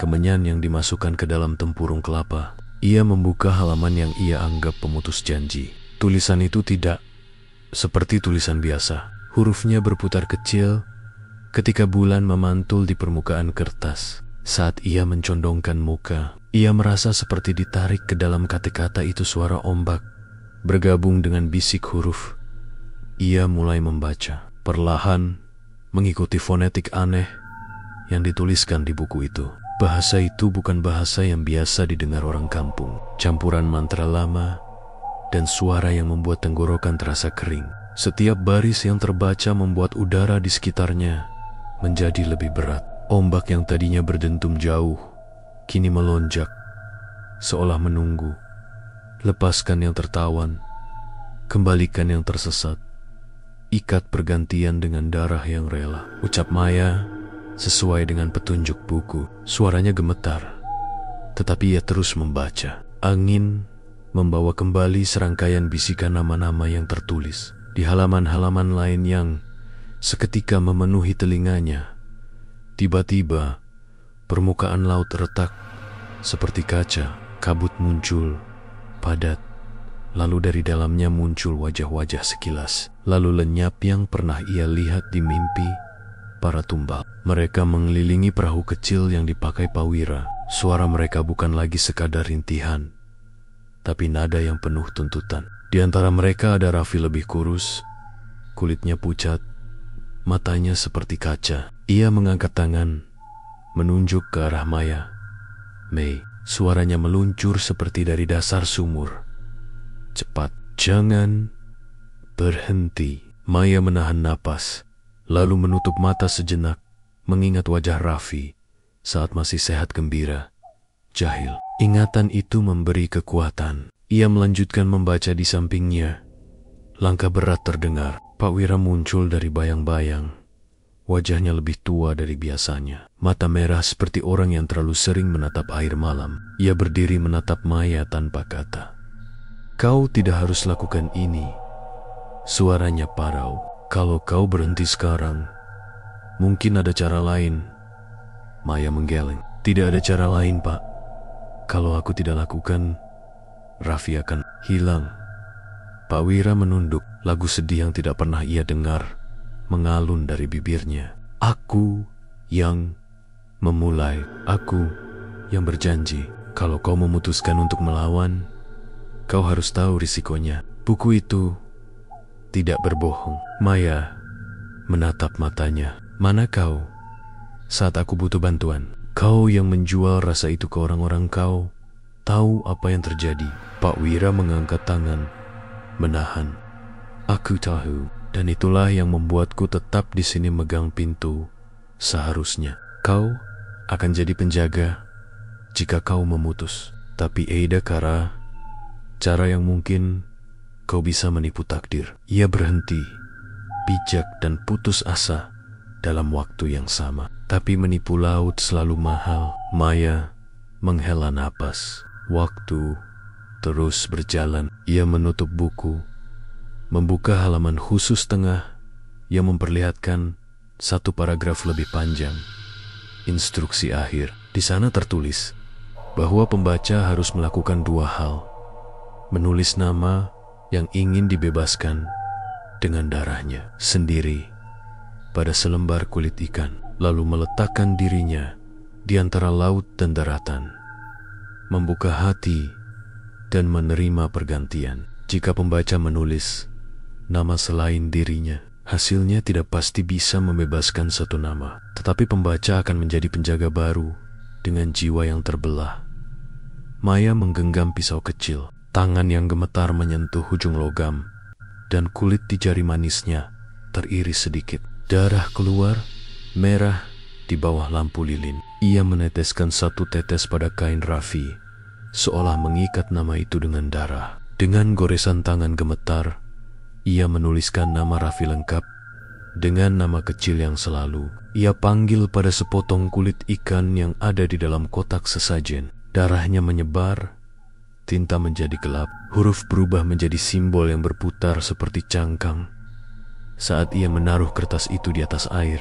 kemenyan yang dimasukkan ke dalam tempurung kelapa. Ia membuka halaman yang ia anggap pemutus janji. Tulisan itu tidak seperti tulisan biasa. Hurufnya berputar kecil ketika bulan memantul di permukaan kertas. Saat ia mencondongkan muka, ia merasa seperti ditarik ke dalam kata-kata itu. Suara ombak bergabung dengan bisik huruf. Ia mulai membaca, perlahan mengikuti fonetik aneh yang dituliskan di buku itu. Bahasa itu bukan bahasa yang biasa didengar orang kampung. Campuran mantra lama dan suara yang membuat tenggorokan terasa kering. Setiap baris yang terbaca membuat udara di sekitarnya menjadi lebih berat. Ombak yang tadinya berdentum jauh, kini melonjak, seolah menunggu. Lepaskan yang tertawan, kembalikan yang tersesat. Ikat pergantian dengan darah yang rela, ucap Maya sesuai dengan petunjuk buku. Suaranya gemetar, tetapi ia terus membaca. Angin membawa kembali serangkaian bisikan nama-nama yang tertulis di halaman-halaman lain yang seketika memenuhi telinganya. Tiba-tiba, permukaan laut retak seperti kaca. Kabut muncul, padat, lalu dari dalamnya muncul wajah-wajah sekilas, lalu lenyap yang pernah ia lihat di mimpi para tumbal. Mereka mengelilingi perahu kecil yang dipakai Pak Wira. Suara mereka bukan lagi sekadar rintihan, tapi nada yang penuh tuntutan. Di antara mereka ada Raffi lebih kurus, kulitnya pucat, matanya seperti kaca. Ia mengangkat tangan, menunjuk ke arah Maya. Mei, suaranya meluncur seperti dari dasar sumur. Cepat, jangan berhenti. Maya menahan napas, lalu menutup mata sejenak, mengingat wajah Raffi saat masih sehat gembira. Jahil. Ingatan itu memberi kekuatan. Ia melanjutkan membaca. Di sampingnya, langkah berat terdengar. Pak Wira muncul dari bayang-bayang. Wajahnya lebih tua dari biasanya. Mata merah seperti orang yang terlalu sering menatap air malam. Ia berdiri menatap Maya tanpa kata. Kau tidak harus lakukan ini. Suaranya parau. Kalau kau berhenti sekarang, mungkin ada cara lain. Maya menggeleng. Tidak ada cara lain, Pak. Kalau aku tidak lakukan, Raffi akan hilang. Pak Wira menunduk. Lagu sedih yang tidak pernah ia dengar mengalun dari bibirnya. Aku yang memulai. Aku yang berjanji. Kalau kau memutuskan untuk melawan, kau harus tahu risikonya. Buku itu tidak berbohong. Maya menatap matanya. Mana kau saat aku butuh bantuan? Kau yang menjual rasa itu ke orang-orang kau tahu apa yang terjadi. Pak Wira mengangkat tangan, menahan. Aku tahu. Dan itulah yang membuatku tetap di sini megang pintu. Seharusnya kau akan jadi penjaga jika kau memutus. Tapi Eida Kara, cara yang mungkin kau bisa menipu takdir. Ia berhenti, bijak dan putus asa dalam waktu yang sama. Tapi menipu laut selalu mahal. Maya menghela napas. Waktu terus berjalan. Ia menutup buku, membuka halaman khusus tengah yang memperlihatkan satu paragraf lebih panjang. Instruksi akhir. Di sana tertulis bahwa pembaca harus melakukan dua hal: menulis nama yang ingin dibebaskan dengan darahnya sendiri pada selembar kulit ikan, lalu meletakkan dirinya di antara laut dan daratan, membuka hati dan menerima pergantian. Jika pembaca menulis nama selain dirinya, hasilnya tidak pasti bisa membebaskan satu nama, tetapi pembaca akan menjadi penjaga baru dengan jiwa yang terbelah. Maya menggenggam pisau kecil. Tangan yang gemetar menyentuh ujung logam, dan kulit di jari manisnya teriris sedikit. Darah keluar, merah di bawah lampu lilin. Ia meneteskan satu tetes pada kain Raffi, seolah mengikat nama itu dengan darah. Dengan goresan tangan gemetar, ia menuliskan nama Raffi lengkap dengan nama kecil yang selalu ia panggil pada sepotong kulit ikan yang ada di dalam kotak sesajen. Darahnya menyebar, tinta menjadi gelap, huruf berubah menjadi simbol yang berputar seperti cangkang. Saat ia menaruh kertas itu di atas air,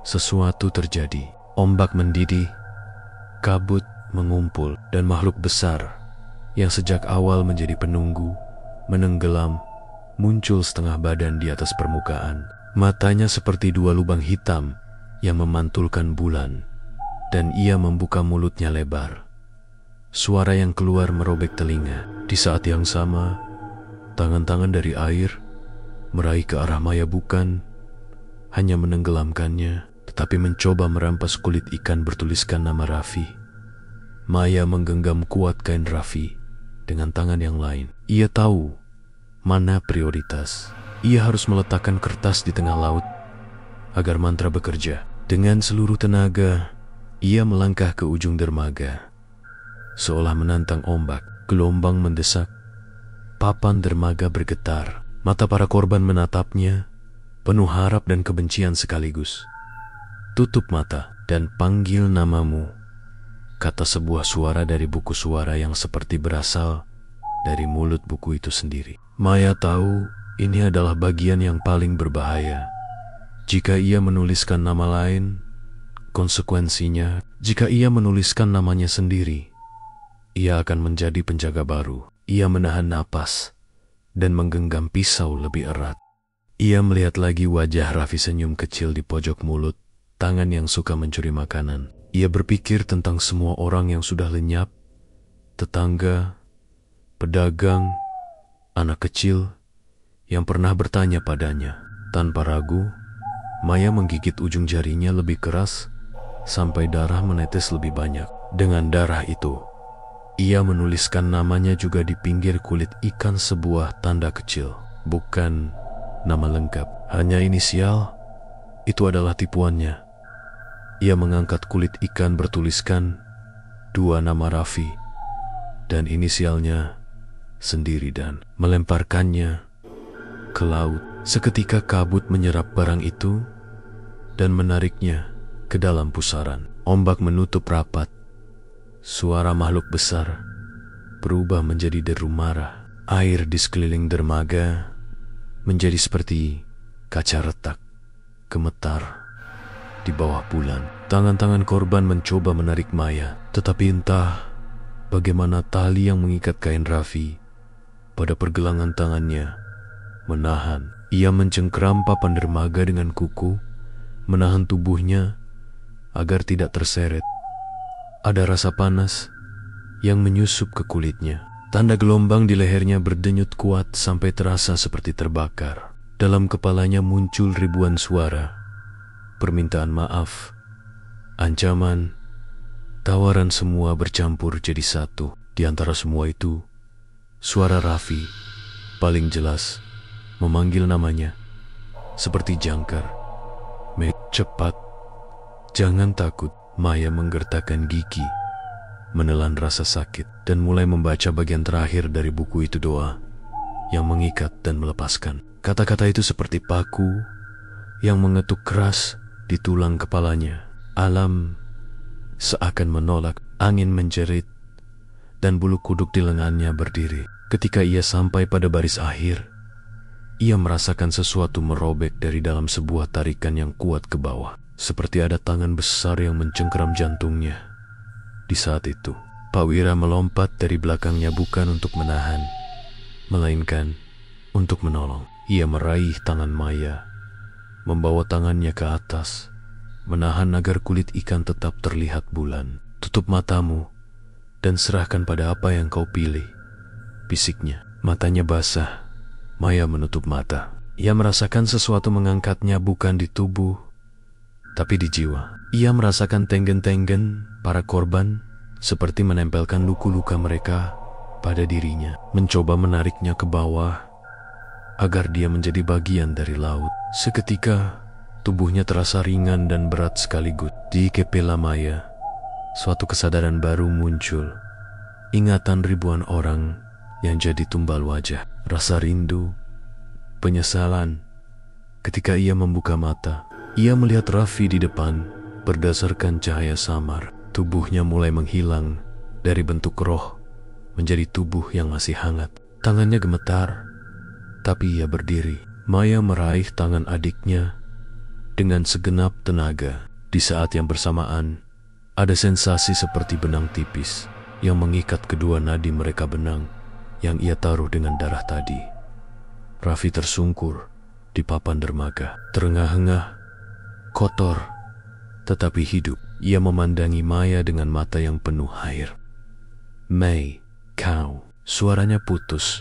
sesuatu terjadi. Ombak mendidih, kabut mengumpul, dan makhluk besar yang sejak awal menjadi penunggu, menenggelam, muncul setengah badan di atas permukaan. Matanya seperti dua lubang hitam yang memantulkan bulan, dan ia membuka mulutnya lebar. Suara yang keluar merobek telinga. Di saat yang sama, tangan-tangan dari air meraih ke arah Maya, bukan hanya menenggelamkannya, tetapi mencoba merampas kulit ikan bertuliskan nama Raffi. Maya menggenggam kuat kain Raffi dengan tangan yang lain. Ia tahu mana prioritas. Ia harus meletakkan kertas di tengah laut agar mantra bekerja. Dengan seluruh tenaga, ia melangkah ke ujung dermaga. Seolah menantang ombak, gelombang mendesak. Papan dermaga bergetar. Mata para korban menatapnya, penuh harap dan kebencian sekaligus. "Tutup mata dan panggil namamu," kata sebuah suara dari buku suara yang seperti berasal dari mulut buku itu sendiri. Maya tahu ini adalah bagian yang paling berbahaya. Jika ia menuliskan nama lain, konsekuensinya, jika ia menuliskan namanya sendiri, ia akan menjadi penjaga baru. Ia menahan napas dan menggenggam pisau lebih erat. Ia melihat lagi wajah Raffi senyum kecil di pojok mulut, tangan yang suka mencuri makanan. Ia berpikir tentang semua orang yang sudah lenyap, tetangga, pedagang, anak kecil yang pernah bertanya padanya. Tanpa ragu, Maya menggigit ujung jarinya lebih keras sampai darah menetes lebih banyak. Dengan darah itu, ia menuliskan namanya juga di pinggir kulit ikan, sebuah tanda kecil. Bukan nama lengkap, hanya inisial. Itu adalah tipuannya. Ia mengangkat kulit ikan bertuliskan dua nama Raffi dan inisialnya sendiri dan melemparkannya ke laut. Seketika kabut menyerap barang itu dan menariknya ke dalam pusaran. Ombak menutup rapat. Suara makhluk besar berubah menjadi deru marah. Air di sekeliling dermaga menjadi seperti kaca retak, gemetar di bawah bulan. Tangan-tangan korban mencoba menarik Maya, tetapi entah bagaimana tali yang mengikat kain Raffi pada pergelangan tangannya menahan. Ia mencengkram papan dermaga dengan kuku, menahan tubuhnya agar tidak terseret. Ada rasa panas yang menyusup ke kulitnya. Tanda gelombang di lehernya berdenyut kuat sampai terasa seperti terbakar. Dalam kepalanya muncul ribuan suara. Permintaan maaf, ancaman, tawaran, semua bercampur jadi satu. Di antara semua itu, suara Raffi paling jelas memanggil namanya seperti jangkar. Mei, cepat. Jangan takut. Maya menggertakkan gigi, menelan rasa sakit, dan mulai membaca bagian terakhir dari buku itu, doa yang mengikat dan melepaskan. Kata-kata itu seperti paku yang mengetuk keras di tulang kepalanya. Alam seakan menolak, angin menjerit, dan bulu kuduk di lengannya berdiri. Ketika ia sampai pada baris akhir, ia merasakan sesuatu merobek dari dalam sebuah tarikan yang kuat ke bawah. Seperti ada tangan besar yang mencengkeram jantungnya. Di saat itu, Pak Wira melompat dari belakangnya bukan untuk menahan, melainkan untuk menolong. Ia meraih tangan Maya, membawa tangannya ke atas, menahan agar kulit ikan tetap terlihat bulan. Tutup matamu dan serahkan pada apa yang kau pilih, bisiknya. Matanya basah. Maya menutup mata. Ia merasakan sesuatu mengangkatnya bukan di tubuh, tapi di jiwa. Ia merasakan tenggen-tenggen para korban seperti menempelkan luka-luka mereka pada dirinya, mencoba menariknya ke bawah agar dia menjadi bagian dari laut. Seketika, tubuhnya terasa ringan dan berat sekaligus. Di kepala Maya, suatu kesadaran baru muncul. Ingatan ribuan orang yang jadi tumbal wajah. Rasa rindu, penyesalan. Ketika ia membuka mata, ia melihat Raffi di depan berdasarkan cahaya samar. Tubuhnya mulai menghilang dari bentuk roh menjadi tubuh yang masih hangat. Tangannya gemetar, tapi ia berdiri. Maya meraih tangan adiknya dengan segenap tenaga. Di saat yang bersamaan, ada sensasi seperti benang tipis yang mengikat kedua nadi mereka benang yang ia taruh dengan darah tadi. Raffi tersungkur di papan dermaga, terengah-engah, kotor, tetapi hidup. Ia memandangi Maya dengan mata yang penuh air. Mei, kau. Suaranya putus.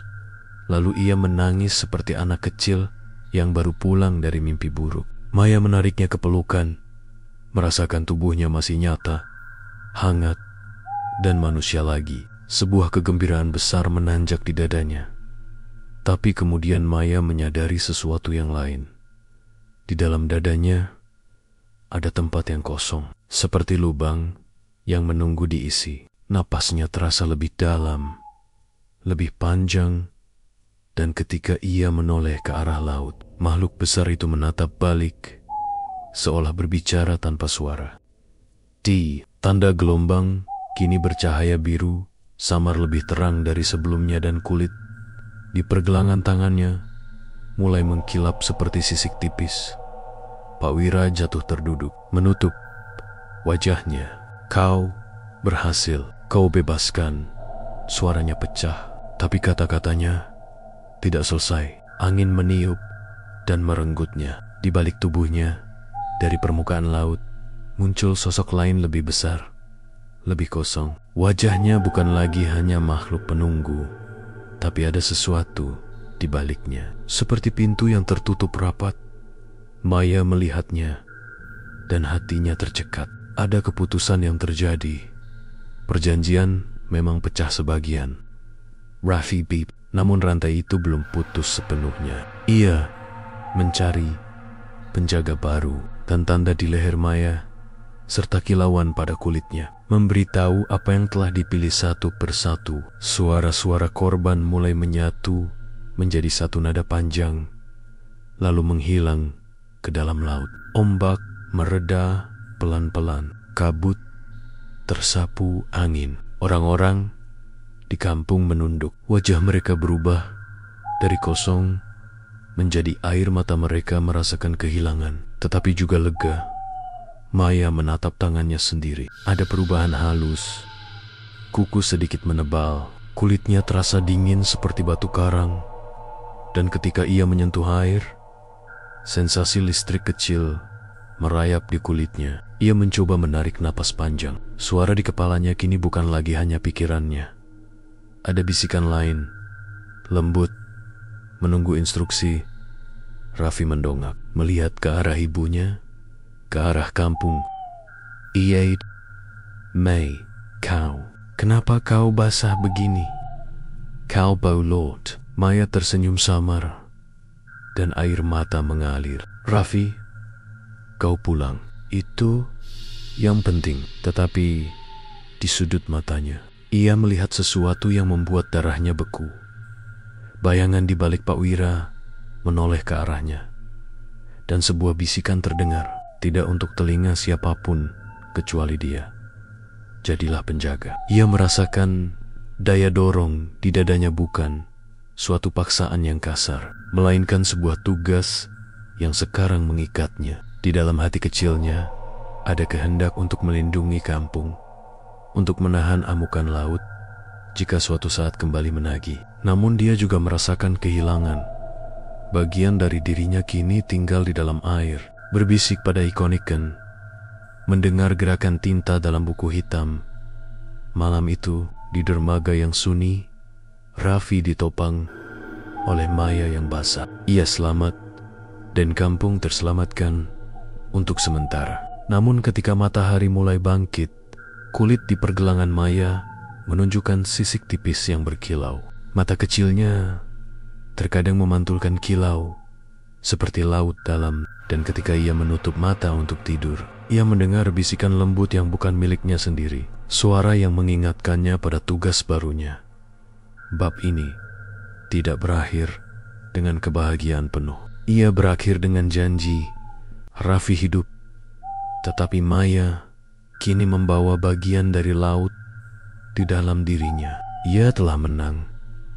Lalu ia menangis seperti anak kecil yang baru pulang dari mimpi buruk. Maya menariknya ke pelukan, merasakan tubuhnya masih nyata, hangat, dan manusia lagi. Sebuah kegembiraan besar menanjak di dadanya. Tapi kemudian Maya menyadari sesuatu yang lain. Di dalam dadanya ada tempat yang kosong, seperti lubang yang menunggu diisi. Napasnya terasa lebih dalam, lebih panjang, dan ketika ia menoleh ke arah laut, makhluk besar itu menatap balik, seolah berbicara tanpa suara. Tanda gelombang kini bercahaya biru, samar lebih terang dari sebelumnya, dan kulit di pergelangan tangannya mulai mengkilap seperti sisik tipis. Pak Wira jatuh terduduk, menutup wajahnya. Kau berhasil, kau bebaskan. Suaranya pecah, tapi kata-katanya tidak selesai. Angin meniup dan merenggutnya. Di balik tubuhnya, dari permukaan laut, muncul sosok lain lebih besar, lebih kosong. Wajahnya bukan lagi hanya makhluk penunggu, tapi ada sesuatu di baliknya, seperti pintu yang tertutup rapat. Maya melihatnya, dan hatinya tercekat. Ada keputusan yang terjadi. Perjanjian memang pecah sebagian. Raffi bip, namun rantai itu belum putus sepenuhnya. Ia mencari penjaga baru, dan tanda di leher Maya serta kilauan pada kulitnya memberitahu apa yang telah dipilih satu persatu. Suara-suara korban mulai menyatu menjadi satu nada panjang, lalu menghilang ke dalam laut. Ombak mereda pelan-pelan, kabut tersapu angin. Orang-orang di kampung menunduk. Wajah mereka berubah dari kosong menjadi air mata. Mereka merasakan kehilangan, tetapi juga lega. Maya menatap tangannya sendiri. Ada perubahan halus. Kuku sedikit menebal. Kulitnya terasa dingin seperti batu karang. Dan ketika ia menyentuh air, sensasi listrik kecil merayap di kulitnya. Ia mencoba menarik napas panjang. Suara di kepalanya kini bukan lagi hanya pikirannya. Ada bisikan lain, lembut, menunggu instruksi. Raffi mendongak, melihat ke arah ibunya, ke arah kampung. Mei, kau, kenapa kau basah begini? Kau bau lot. Maya tersenyum samar, dan air mata mengalir. "Raffi, kau pulang. Itu yang penting." Tetapi di sudut matanya, ia melihat sesuatu yang membuat darahnya beku. Bayangan di balik Pak Wira menoleh ke arahnya, dan sebuah bisikan terdengar, tidak untuk telinga siapapun kecuali dia. "Jadilah penjaga." Ia merasakan daya dorong di dadanya, bukan suatu paksaan yang kasar, melainkan sebuah tugas yang sekarang mengikatnya. Di dalam hati kecilnya ada kehendak untuk melindungi kampung, untuk menahan amukan laut jika suatu saat kembali menagih. Namun dia juga merasakan kehilangan. Bagian dari dirinya kini tinggal di dalam air, berbisik pada ikoniken, mendengar gerakan tinta dalam buku hitam. Malam itu, di dermaga yang sunyi, Raffi ditopang oleh Maya yang basah. Ia selamat, dan kampung terselamatkan untuk sementara. Namun ketika matahari mulai bangkit, kulit di pergelangan Maya menunjukkan sisik tipis yang berkilau. Mata kecilnya terkadang memantulkan kilau seperti laut dalam, dan ketika ia menutup mata untuk tidur, ia mendengar bisikan lembut yang bukan miliknya sendiri. Suara yang mengingatkannya pada tugas barunya. Bab ini tidak berakhir dengan kebahagiaan penuh. Ia berakhir dengan janji Raffi hidup, tetapi Maya kini membawa bagian dari laut di dalam dirinya. Ia telah menang,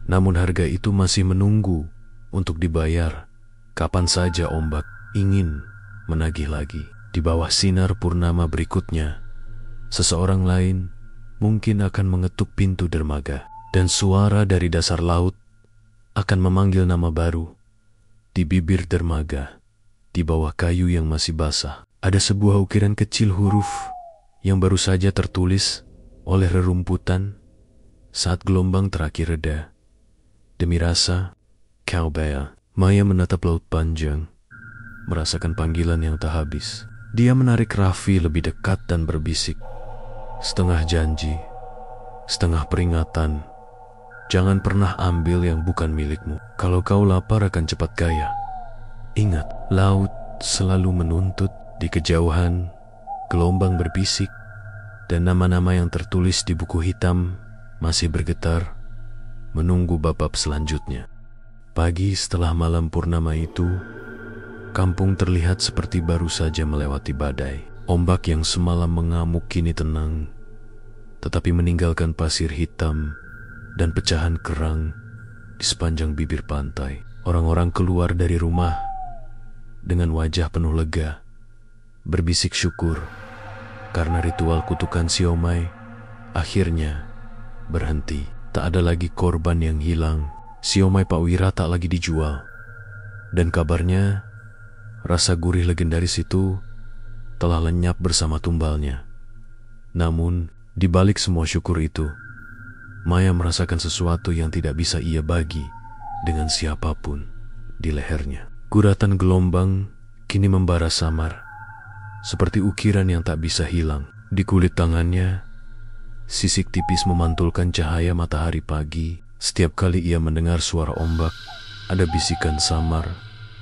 namun harga itu masih menunggu untuk dibayar kapan saja ombak ingin menagih lagi. Di bawah sinar purnama berikutnya, seseorang lain mungkin akan mengetuk pintu dermaga, dan suara dari dasar laut akan memanggil nama baru. Di bibir dermaga, di bawah kayu yang masih basah, ada sebuah ukiran kecil huruf yang baru saja tertulis oleh rerumputan saat gelombang terakhir reda. Demi rasa, Cowbell. Maya menatap laut panjang, merasakan panggilan yang tak habis. Dia menarik Raffi lebih dekat dan berbisik, setengah janji, setengah peringatan. "Jangan pernah ambil yang bukan milikmu. Kalau kau lapar akan cepat kaya. Ingat, laut selalu menuntut." Di kejauhan, gelombang berbisik, dan nama-nama yang tertulis di buku hitam masih bergetar, menunggu bab selanjutnya. Pagi setelah malam purnama itu, kampung terlihat seperti baru saja melewati badai. Ombak yang semalam mengamuk kini tenang, tetapi meninggalkan pasir hitam dan pecahan kerang di sepanjang bibir pantai. Orang-orang keluar dari rumah dengan wajah penuh lega, berbisik syukur karena ritual kutukan siomay akhirnya berhenti. Tak ada lagi korban yang hilang. Siomay Pak Wira tak lagi dijual, dan kabarnya rasa gurih legendaris itu telah lenyap bersama tumbalnya. Namun di balik semua syukur itu, Maya merasakan sesuatu yang tidak bisa ia bagi dengan siapapun. Di lehernya, guratan gelombang kini membara samar, seperti ukiran yang tak bisa hilang. Di kulit tangannya, sisik tipis memantulkan cahaya matahari pagi. Setiap kali ia mendengar suara ombak, ada bisikan samar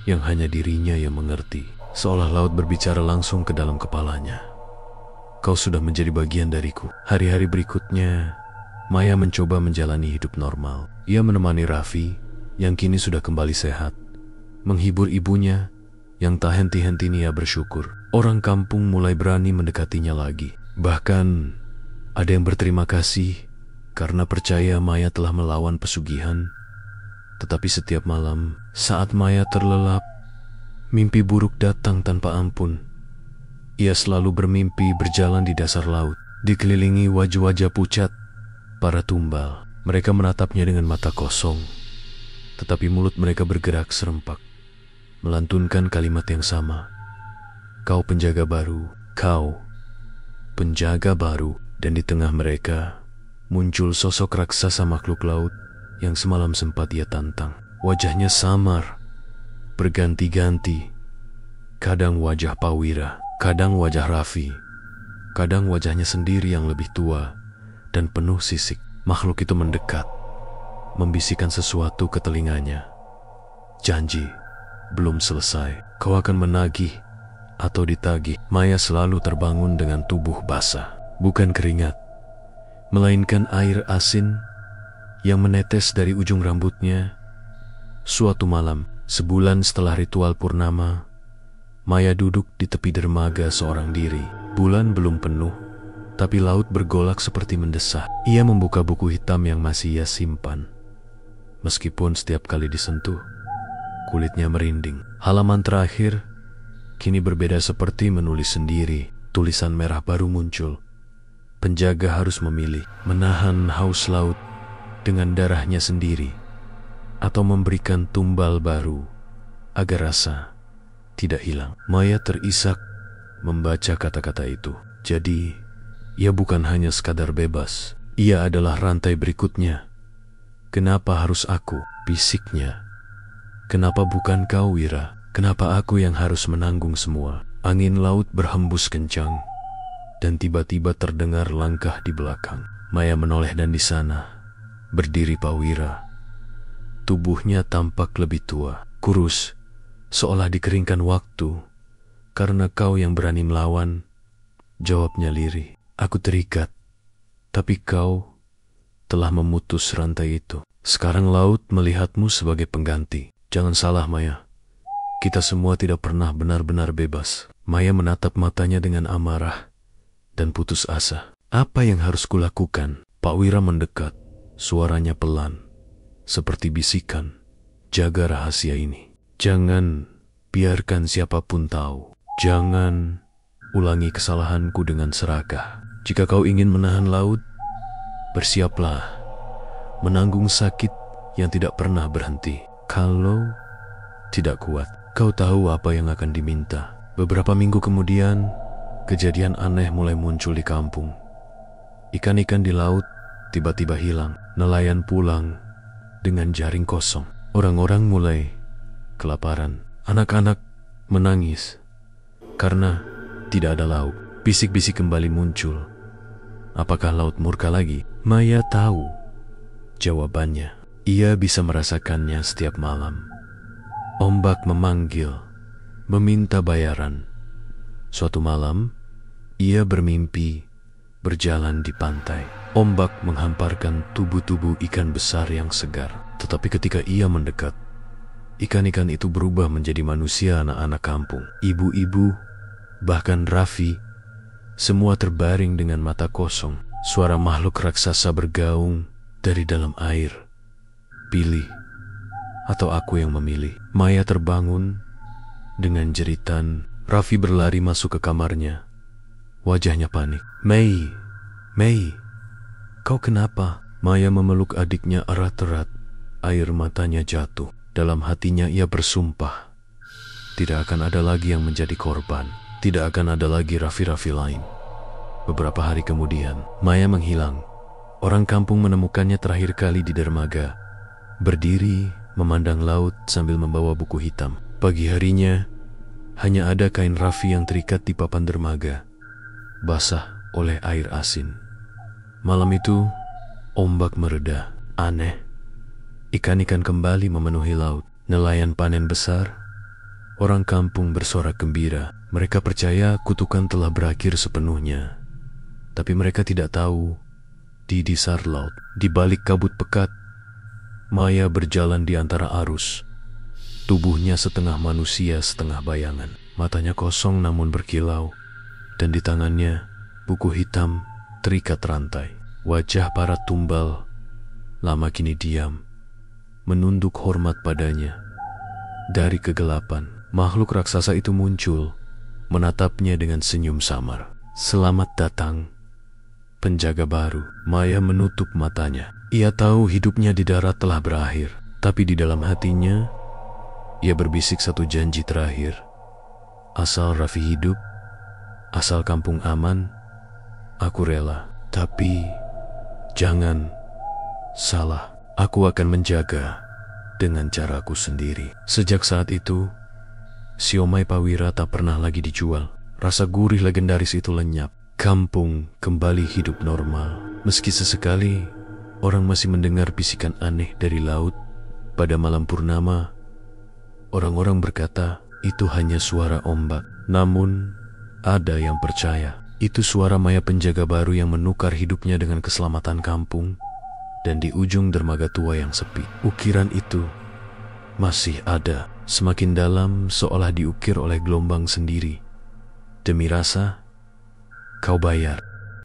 yang hanya dirinya yang mengerti. Seolah laut berbicara langsung ke dalam kepalanya. "Kau sudah menjadi bagian dariku." Hari-hari berikutnya, Maya mencoba menjalani hidup normal. Ia menemani Raffi yang kini sudah kembali sehat, menghibur ibunya yang tak henti-henti ia bersyukur. Orang kampung mulai berani mendekatinya lagi. Bahkan ada yang berterima kasih karena percaya Maya telah melawan pesugihan. Tetapi setiap malam, saat Maya terlelap, mimpi buruk datang tanpa ampun. Ia selalu bermimpi berjalan di dasar laut, dikelilingi wajah-wajah pucat para tumbal. Mereka menatapnya dengan mata kosong, tetapi mulut mereka bergerak serempak, melantunkan kalimat yang sama. "Kau penjaga baru, kau penjaga baru." Dan di tengah mereka muncul sosok raksasa makhluk laut yang semalam sempat ia tantang. Wajahnya samar, berganti-ganti. Kadang wajah Pak Wira, kadang wajah Raffi, kadang wajahnya sendiri yang lebih tua dan penuh sisik. Makhluk itu mendekat, membisikkan sesuatu ke telinganya. "Janji, belum selesai. Kau akan menagih atau ditagih. Maya selalu terbangun dengan tubuh basah. Bukan keringat, melainkan air asin yang menetes dari ujung rambutnya. Suatu malam, sebulan setelah ritual purnama, Maya duduk di tepi dermaga seorang diri. Bulan belum penuh, tapi laut bergolak seperti mendesah. Ia membuka buku hitam yang masih ia simpan. Meskipun setiap kali disentuh, kulitnya merinding. Halaman terakhir kini berbeda, seperti menulis sendiri. Tulisan merah baru muncul. Penjaga harus memilih, menahan haus laut dengan darahnya sendiri, atau memberikan tumbal baru agar rasa tidak hilang. Maya terisak membaca kata-kata itu. Jadi, ia bukan hanya sekadar bebas. Ia adalah rantai berikutnya. Kenapa harus aku? Bisiknya. Kenapa bukan kau, Wira? Kenapa aku yang harus menanggung semua? Angin laut berhembus kencang, dan tiba-tiba terdengar langkah di belakang. Maya menoleh dan di sana berdiri Pak Wira. Tubuhnya tampak lebih tua, kurus, seolah dikeringkan waktu. Karena kau yang berani melawan, jawabnya lirih. Aku terikat, tapi kau telah memutus rantai itu. Sekarang laut melihatmu sebagai pengganti. Jangan salah, Maya. Kita semua tidak pernah benar-benar bebas. Maya menatap matanya dengan amarah dan putus asa. Apa yang harus kulakukan? Pak Wira mendekat. Suaranya pelan, seperti bisikan. Jaga rahasia ini. Jangan biarkan siapapun tahu. Jangan ulangi kesalahanku dengan serakah. Jika kau ingin menahan laut, bersiaplah menanggung sakit yang tidak pernah berhenti. Kalau tidak kuat, kau tahu apa yang akan diminta. Beberapa minggu kemudian, kejadian aneh mulai muncul di kampung. Ikan-ikan di laut tiba-tiba hilang. Nelayan pulang dengan jaring kosong. Orang-orang mulai kelaparan. Anak-anak menangis karena tidak ada lauk. Bisik-bisik kembali muncul. Apakah laut murka lagi? Maya tahu jawabannya. Ia bisa merasakannya setiap malam. Ombak memanggil, meminta bayaran. Suatu malam, ia bermimpi berjalan di pantai. Ombak menghamparkan tubuh-tubuh ikan besar yang segar. Tetapi ketika ia mendekat, ikan-ikan itu berubah menjadi manusia anak-anak kampung. Ibu-ibu, bahkan Raffi, semua terbaring dengan mata kosong. Suara makhluk raksasa bergaung dari dalam air. Pilih, atau aku yang memilih. Maya terbangun dengan jeritan. Raffi berlari masuk ke kamarnya. Wajahnya panik. Mei, kau kenapa? Maya memeluk adiknya erat-erat. Air matanya jatuh. Dalam hatinya ia bersumpah, tidak akan ada lagi yang menjadi korban. Tidak akan ada lagi Raffi-Raffi lain. Beberapa hari kemudian, Maya menghilang. Orang kampung menemukannya terakhir kali di dermaga, berdiri memandang laut sambil membawa buku hitam. Pagi harinya, hanya ada kain Raffi yang terikat di papan dermaga, basah oleh air asin. Malam itu, ombak mereda. Aneh, ikan-ikan kembali memenuhi laut. Nelayan panen besar. Orang kampung bersorak gembira. Mereka percaya kutukan telah berakhir sepenuhnya. Tapi mereka tidak tahu, di disar laut, di balik kabut pekat, Maya berjalan di antara arus. Tubuhnya setengah manusia, setengah bayangan. Matanya kosong namun berkilau. Dan di tangannya, buku hitam terikat rantai. Wajah para tumbal lama kini diam, menunduk hormat padanya. Dari kegelapan, makhluk raksasa itu muncul, menatapnya dengan senyum samar. Selamat datang, penjaga baru. Maya menutup matanya. Ia tahu hidupnya di darat telah berakhir. Tapi di dalam hatinya, ia berbisik satu janji terakhir. Asal Raffi hidup, asal kampung aman, aku rela. Tapi jangan salah, aku akan menjaga dengan caraku sendiri. Sejak saat itu, siomay Pak Wira tak pernah lagi dijual. Rasa gurih legendaris itu lenyap. Kampung kembali hidup normal. Meski sesekali orang masih mendengar bisikan aneh dari laut pada malam purnama, Orang-orang berkata itu hanya suara ombak. Namun, ada yang percaya itu suara Maya penjaga baru yang menukar hidupnya dengan keselamatan kampung. Dan di ujung dermaga tua yang sepi, ukiran itu masih ada, semakin dalam seolah diukir oleh gelombang sendiri. Demi rasa, kau bayar.